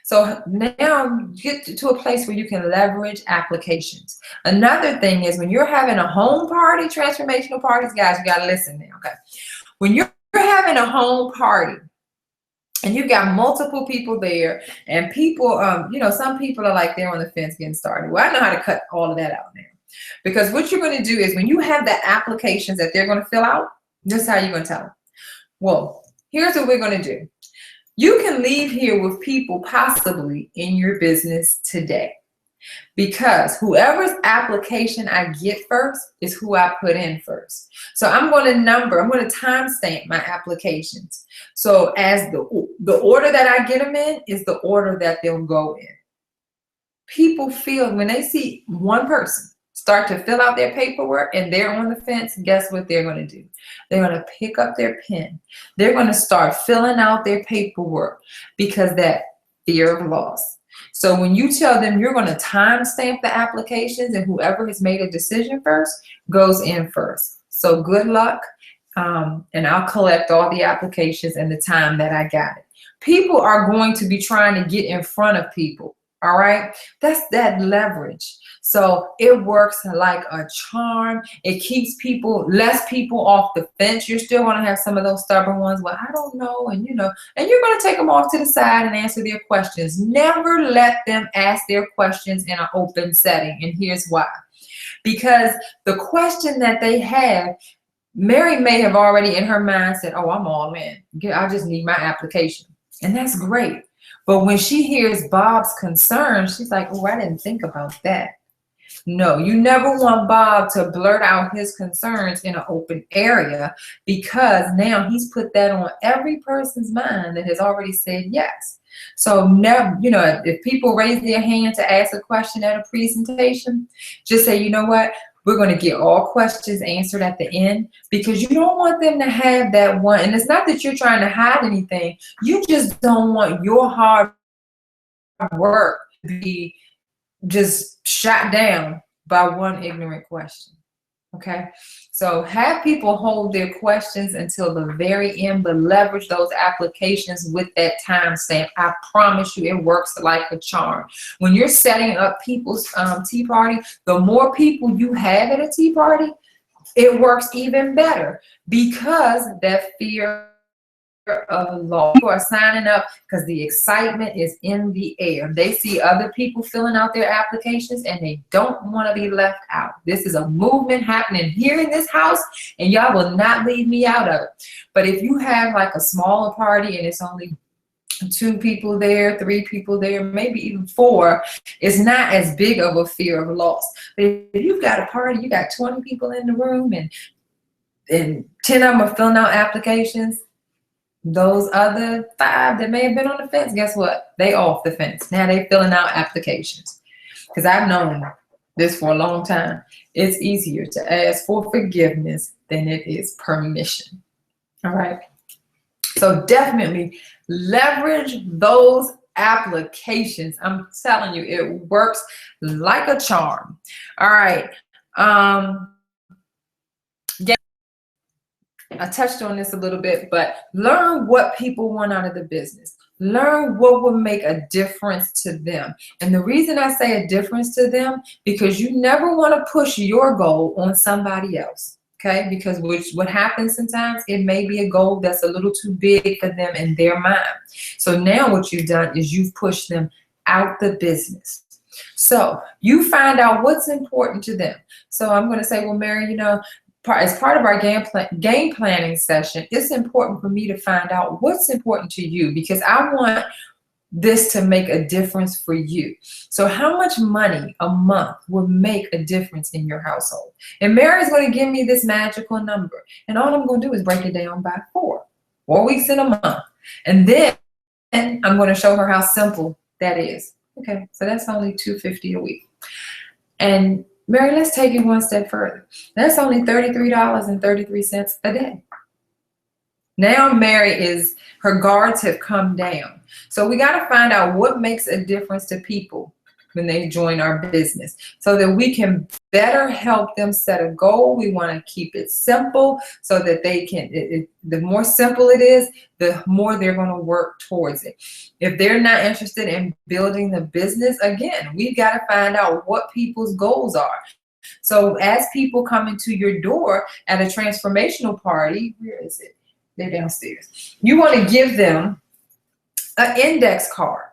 So now get to a place where you can leverage applications. Another thing is when you're having a home party, transformational parties, guys, you got to listen now, okay? When you're having a home party and you got multiple people there and people, some people are like, they're on the fence getting started. Well, I know how to cut all of that out now. Because what you're going to do is when you have the applications that they're going to fill out, this is how you're going to tell them. Well, here's what we're going to do. You can leave here with people possibly in your business today, because whoever's application I get first is who I put in first. So I'm going to timestamp my applications. So as the order that I get them in is the order that they'll go in. People feel when they see one person start to fill out their paperwork and they're on the fence, guess what they're going to do? They're going to pick up their pen. They're going to start filling out their paperwork because that fear of loss. So when you tell them you're going to timestamp the applications and whoever has made a decision first goes in first. So good luck, and I'll collect all the applications and the time that I got it. People are going to be trying to get in front of people. All right, that's that leverage. So it works like a charm. It keeps less people off the fence. You're still going to have some of those stubborn ones. Well, I don't know. And you're going to take them off to the side and answer their questions. Never let them ask their questions in an open setting. And here's why. Because the question that they have, Mary may have already in her mind said, oh, I'm all in. I just need my application. And that's great. But when she hears Bob's concerns, she's like, oh, I didn't think about that. No, you never want Bob to blurt out his concerns in an open area, because now he's put that on every person's mind that has already said yes. So never, if people raise their hand to ask a question at a presentation, just say, you know what? We're going to get all questions answered at the end, because you don't want them to have that one. And it's not that you're trying to hide anything. You just don't want your hard work to be just shot down by one ignorant question. Okay, so have people hold their questions until the very end, but leverage those applications with that timestamp. I promise you it works like a charm. When you're setting up people's tea party, the more people you have at a tea party, it works even better, because that fear of loss. People are signing up because the excitement is in the air. They see other people filling out their applications and they don't want to be left out. This is a movement happening here in this house, and y'all will not leave me out of it. But if you have like a smaller party and it's only 2 people there, 3 people there, maybe even 4, it's not as big of a fear of loss. But if you've got a party, you got 20 people in the room and 10 of them are filling out applications, those other 5 that may have been on the fence, guess what? They off the fence. Now they filling out applications. Because I've known this for a long time. It's easier to ask for forgiveness than it is permission. All right. So definitely leverage those applications. I'm telling you, it works like a charm. All right. I touched on this a little bit, but learn what people want out of the business. Learn what will make a difference to them. And the reason I say a difference to them, because you never want to push your goal on somebody else. Okay, because what happens sometimes, it may be a goal that's a little too big for them in their mind. So now what you've done is you've pushed them out the business. So you find out what's important to them. So I'm going to say, well, Mary, as part of our game planning session, it's important for me to find out what's important to you, because I want this to make a difference for you. So how much money a month will make a difference in your household? And Mary's going to give me this magical number. And all I'm going to do is break it down by 4 weeks in a month. And then I'm going to show her how simple that is. Okay, so that's only $250 a week. And Mary, let's take it one step further. That's only $33.33 a day. Now Mary her guards have come down. So we got to find out what makes a difference to people when they join our business, so that we can better help them set a goal. We want to keep it simple so that they can, the more simple it is, the more they're going to work towards it. If they're not interested in building the business, again, we've got to find out what people's goals are. So as people come into your door at a transformational party, where is it? They're downstairs. You want to give them an index card.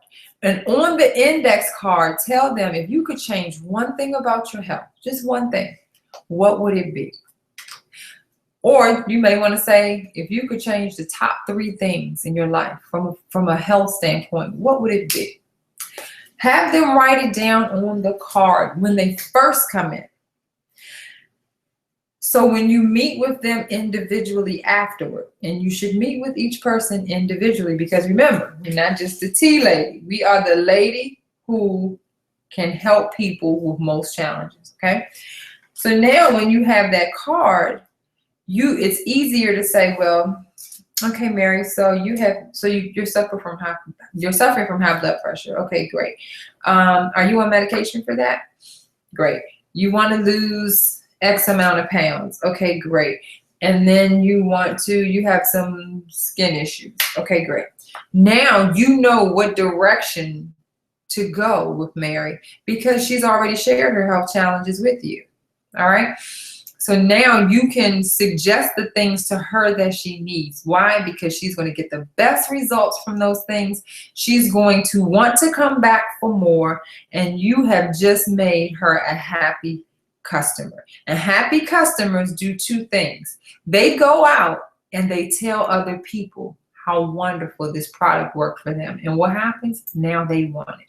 And on the index card, tell them, if you could change one thing about your health, just one thing, what would it be? Or you may want to say, if you could change the top 3 things in your life from a health standpoint, what would it be? Have them write it down on the card when they first come in. So when you meet with them individually afterward, and you should meet with each person individually, because remember, we're not just the tea lady. We are the lady who can help people with most challenges, okay? So now when you have that card, it's easier to say, well, okay, Mary, so you're suffering from high blood pressure. Okay, great. Are you on medication for that? Great. You want to lose X amount of pounds. Okay, great. And then you have some skin issues. Okay, great. Now you know what direction to go with Mary, because she's already shared her health challenges with you. All right. So now you can suggest the things to her that she needs. Why? Because she's going to get the best results from those things. She's going to want to come back for more, and you have just made her a happy customer. And happy customers do 2 things. They go out and they tell other people how wonderful this product worked for them. And what happens? Now they want it.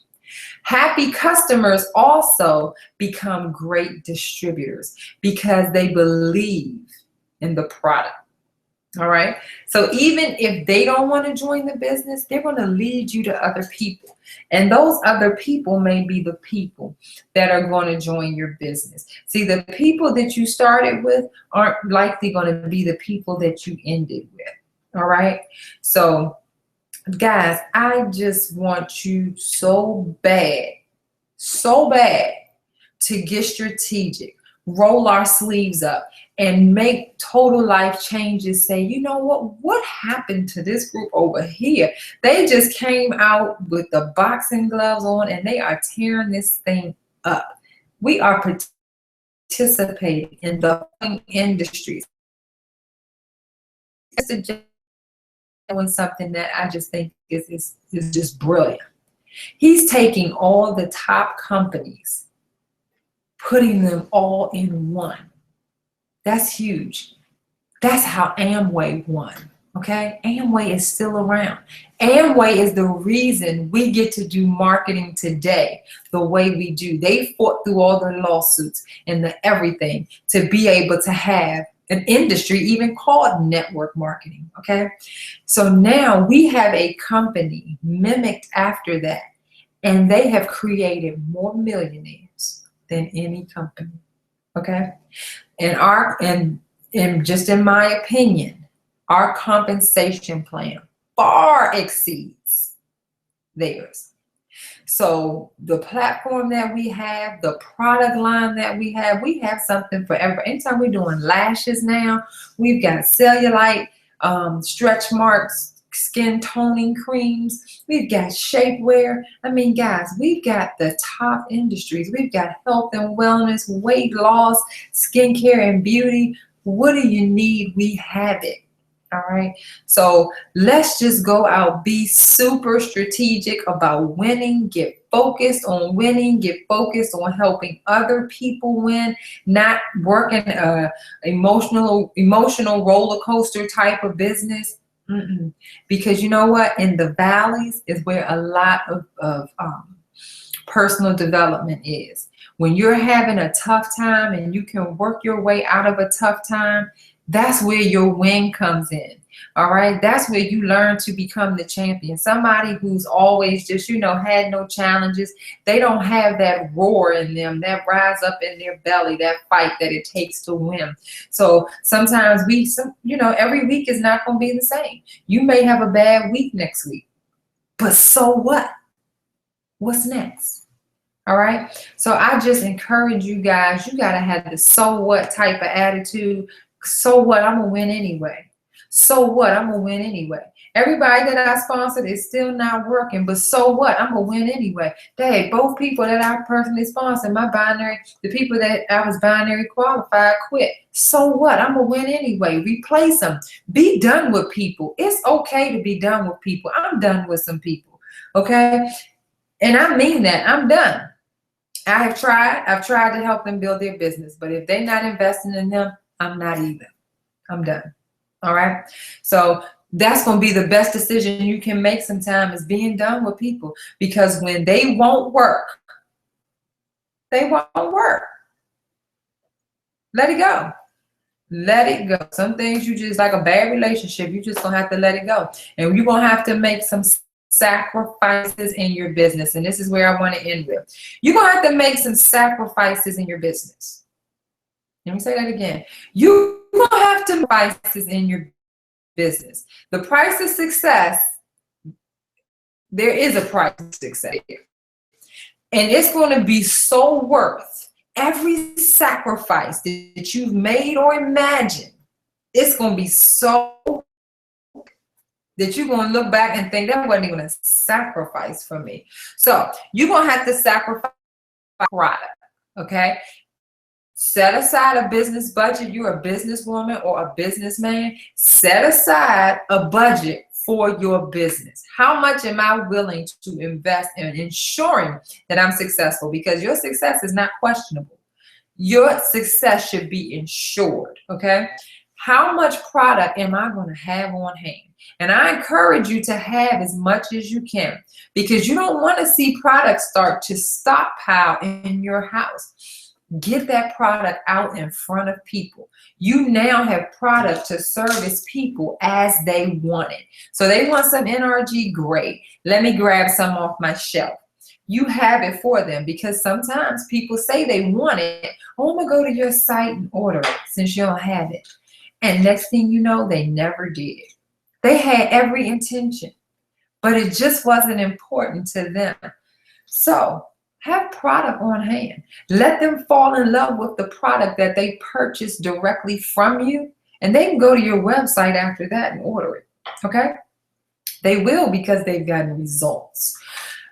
Happy customers also become great distributors because they believe in the product. All right. So even if they don't want to join the business, they're going to lead you to other people. And those other people may be the people that are going to join your business. See, the people that you started with aren't likely going to be the people that you ended with. All right. So guys, I just want you so bad to get strategic, roll our sleeves up, and make total life changes. Say, you know what happened to this group over here? They just came out with the boxing gloves on and they are tearing this thing up. We are participating in the industries. It's doing something that I just think is just brilliant. He's taking all the top companies, putting them all in one. That's huge. That's how Amway won, okay? Amway is still around. Amway is the reason we get to do marketing today the way we do. They fought through all the lawsuits and the everything to be able to have an industry even called network marketing, okay? So now we have a company mimicked after that, and they have created more millionaires than any company, okay? And just in my opinion, our compensation plan far exceeds theirs. So the platform that we have, the product line that we have something for everybody. Anytime we're doing lashes now, we've got cellulite, stretch marks, skin toning creams, we've got shapewear. I mean, guys, we've got the top industries. We've got health and wellness, weight loss, skincare and beauty. What do you need? We have it. All right. So let's just go out, be super strategic about winning, get focused on winning, get focused on helping other people win, not working a emotional roller coaster type of business. Because you know what? In the valleys is where a lot of personal development is. When you're having a tough time and you can work your way out of a tough time, that's where your win comes in. All right. That's where you learn to become the champion. Somebody who's always just, had no challenges. They don't have that roar in them, that rise up in their belly, that fight that it takes to win. So sometimes every week is not going to be the same. You may have a bad week next week, but so what? What's next? All right. So I just encourage you guys, you got to have the so what type of attitude. So what? I'm going to win anyway. So what? I'm going to win anyway. Everybody that I sponsored is still not working, but so what? I'm going to win anyway. Hey, both people that I personally sponsored, the people that I was binary qualified quit. So what? I'm going to win anyway. Replace them. Be done with people. It's okay to be done with people. I'm done with some people. Okay. And I mean that. I'm done. I've tried to help them build their business, but if they're not investing in them, I'm not either. I'm done. All right. So that's going to be the best decision you can make sometime, is being done with people, because when they won't work, they won't work. Let it go. Let it go. Some things you just, like a bad relationship, you just going to have to let it go. And you're going to have to make some sacrifices in your business. And this is where I want to end with. You're going to have to make some sacrifices in your business. Let me say that again. You're going to have to make sacrifices in your business. The price of success, there is a price of success here. And it's going to be so worth every sacrifice that you've made or imagined. It's going to be so that you're going to look back and think, that wasn't even a sacrifice for me. So you're going to have to sacrifice product, okay? Set aside a business budget. You're a businesswoman or a businessman. Set aside a budget for your business. How much am I willing to invest in ensuring that I'm successful? Because your success is not questionable. Your success should be insured, okay? How much product am I going to have on hand? And I encourage you to have as much as you can, because you don't want to see products start to stockpile in your house. Get that product out in front of people. You now have product to service people as they want it. So they want some NRG, great. Let me grab some off my shelf. You have it for them, because sometimes people say they want it. Oh, I'm going to go to your site and order it since you don't have it. And next thing you know, they never did. They had every intention, but it just wasn't important to them. So have product on hand. Let them fall in love with the product that they purchased directly from you, and they can go to your website after that and order it, okay? They will, because they've gotten results.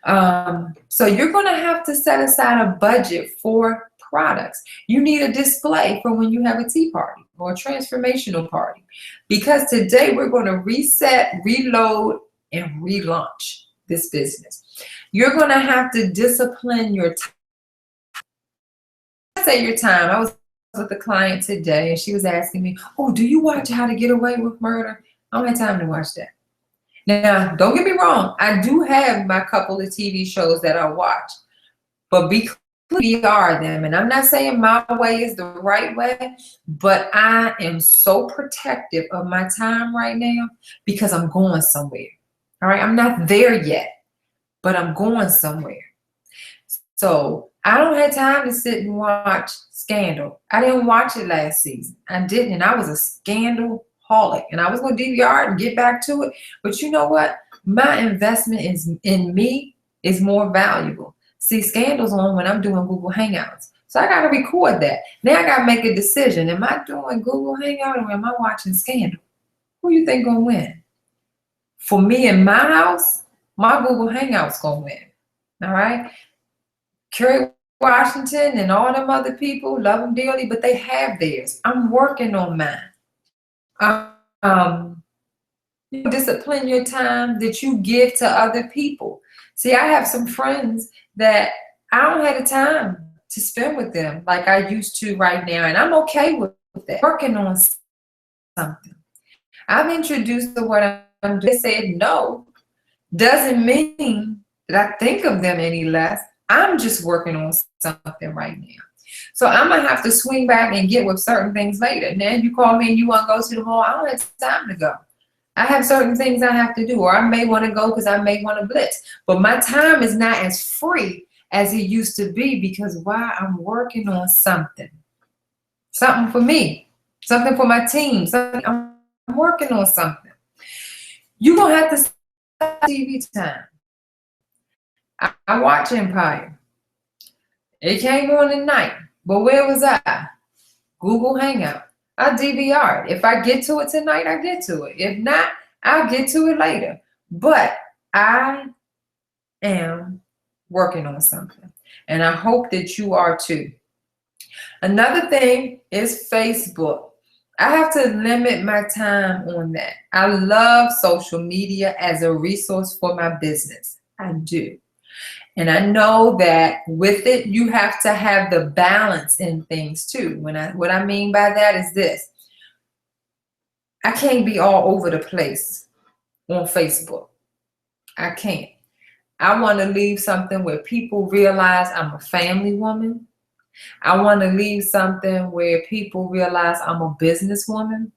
So you're going to have to set aside a budget for products. You need a display for when you have a tea party or a transformational party, because today we're going to reset, reload, and relaunch this business. You're going to have to discipline your time. Say your time. I was with a client today, and she was asking me, oh, do you watch How to Get Away with Murder? I don't have time to watch that. Now, don't get me wrong. I do have my couple of TV shows that I watch, but we are them. And I'm not saying my way is the right way, but I am so protective of my time right now, because I'm going somewhere. All right. I'm not there yet, but I'm going somewhere. So I don't have time to sit and watch Scandal. I didn't watch it last season. I didn't. And I was a Scandal-holic, and I was going to DVR it and get back to it. But you know what? My investment in me is more valuable. See, Scandal's on when I'm doing Google Hangouts. So I got to record that. Now I got to make a decision. Am I doing Google Hangout, or am I watching Scandal? Who you think going to win? For me in my house, my Google Hangout's going to win. All right? Kerry Washington and all them other people, love them dearly, but they have theirs. I'm working on mine. Discipline your time that you give to other people. See, I have some friends that I don't have the time to spend with them like I used to right now, and I'm okay with that. Working on something. I've introduced to what I'm doing. They said no. Doesn't mean that I think of them any less. I'm just working on something right now. So I'm going to have to swing back and get with certain things later. Now you call me and you want to go to the mall. I don't have time to go. I have certain things I have to do, or I may want to go because I may want to blitz. But my time is not as free as it used to be, because why? I'm working on something. Something for me. Something for my team. I'm working on something. You're going to have to stop TV time. I watch Empire. It came on at night. But where was I? Google Hangout. I DVR'd. If I get to it tonight, I get to it. If not, I'll get to it later. But I am working on something. And I hope that you are too. Another thing is Facebook. I have to limit my time on that. I love social media as a resource for my business. I do. And I know that with it, you have to have the balance in things too. What I mean by that is this. I can't be all over the place on Facebook. I can't. I want to leave something where people realize I'm a family woman. I want to leave something where people realize I'm a businesswoman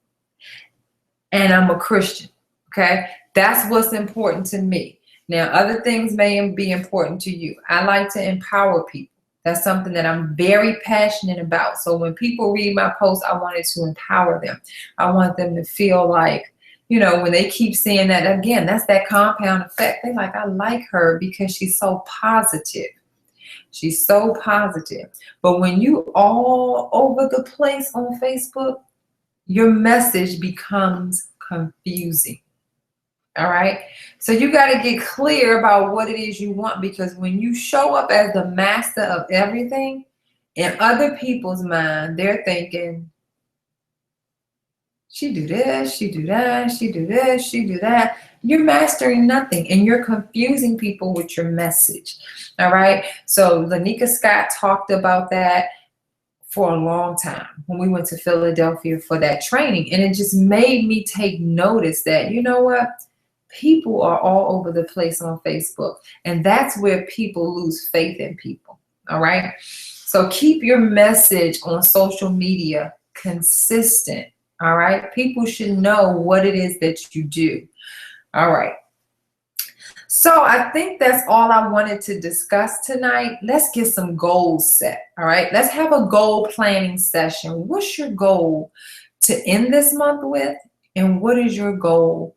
and I'm a Christian. Okay? That's what's important to me. Now, other things may be important to you. I like to empower people. That's something that I'm very passionate about. So when people read my posts, I wanted to empower them. I want them to feel like, you know, when they keep seeing that, again, that's that compound effect. They're like, I like her because she's so positive. She's so positive. But when you all over the place on Facebook, your message becomes confusing. All right. So you got to get clear about what it is you want, because when you show up as the master of everything, in other people's mind, they're thinking, she do this, she do that, she do this, she do that. You're mastering nothing and you're confusing people with your message. All right. So Lanika Scott talked about that for a long time when we went to Philadelphia for that training. And it just made me take notice that, you know what? People are all over the place on Facebook, and that's where people lose faith in people. All right. So keep your message on social media consistent. All right. People should know what it is that you do. All right. So I think that's all I wanted to discuss tonight. Let's get some goals set. All right. Let's have a goal planning session. What's your goal to end this month with? And what is your goal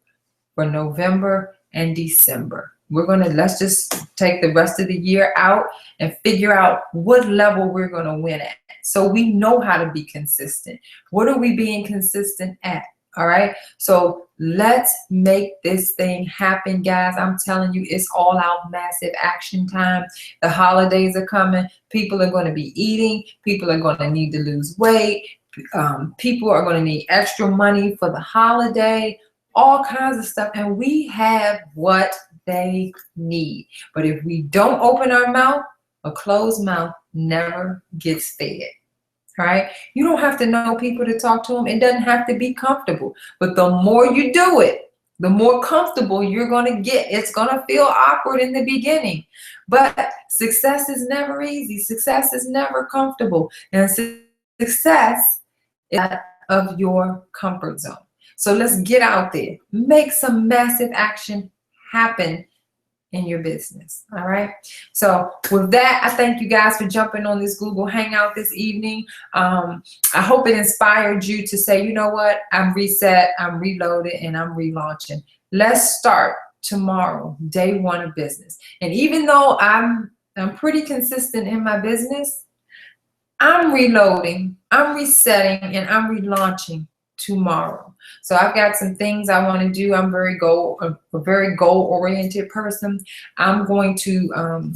for November and December? Let's just take the rest of the year out and figure out what level we're going to win at. So we know how to be consistent. What are we being consistent at? All right. So let's make this thing happen, guys. I'm telling you, it's all out massive action time. The holidays are coming. People are going to be eating. People are going to need to lose weight. People are going to need extra money for the holiday. All kinds of stuff, and we have what they need. But if we don't open our mouth, a closed mouth never gets fed. All right? You don't have to know people to talk to them. It doesn't have to be comfortable. But the more you do it, the more comfortable you're going to get. It's going to feel awkward in the beginning. But success is never easy. Success is never comfortable. And success is out of your comfort zone. So let's get out there, make some massive action happen in your business. All right. So with that, I thank you guys for jumping on this Google Hangout this evening. I hope it inspired you to say, you know what, I'm reset, I'm reloaded, and I'm relaunching. Let's start tomorrow, day one of business. And even though I'm pretty consistent in my business, I'm reloading, I'm resetting, and I'm relaunching tomorrow. So I've got some things I want to do. I'm a very goal-oriented person. I'm going to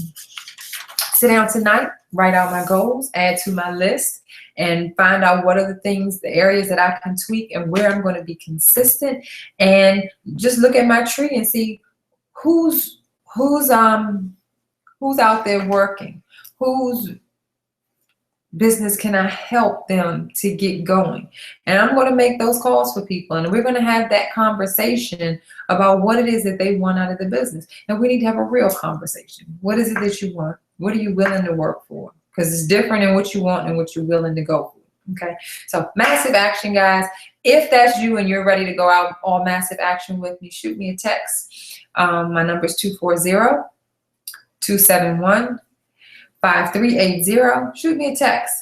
sit down tonight, write out my goals, add to my list, and find out what are the things, the areas that I can tweak and where I'm going to be consistent, and just look at my tree and see who's out there working, who's business can I help them to get going. And I'm going to make those calls for people, and we're going to have that conversation about what it is that they want out of the business. And we need to have a real conversation. What is it that you want? What are you willing to work for? Because it's different in what you want and what you're willing to go for. Okay, so massive action, guys. If that's you and you're ready to go out all massive action with me, shoot me a text. My number is 240-271 5380. Shoot me a text.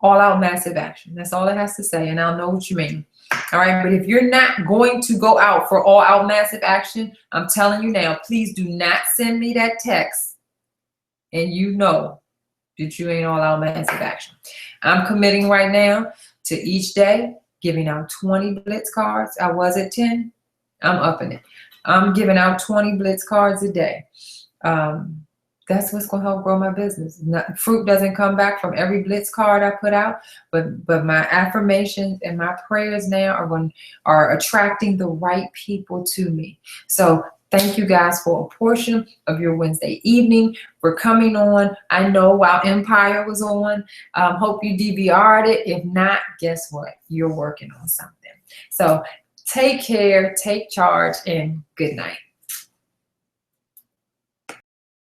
All out massive action. That's all it has to say, and I'll know what you mean. All right. But if you're not going to go out for all out massive action, I'm telling you now, please do not send me that text. And you know that you ain't all out massive action. I'm committing right now to each day giving out 20 Blitz cards. I was at 10. I'm upping it. I'm giving out 20 Blitz cards a day. That's what's going to help grow my business. Fruit doesn't come back from every Blitz card I put out, but my affirmations and my prayers now are attracting the right people to me. So thank you guys for a portion of your Wednesday evening, for coming on. I know while Empire was on, hope you DVR'd it. If not, guess what? You're working on something. So take care, take charge, and good night.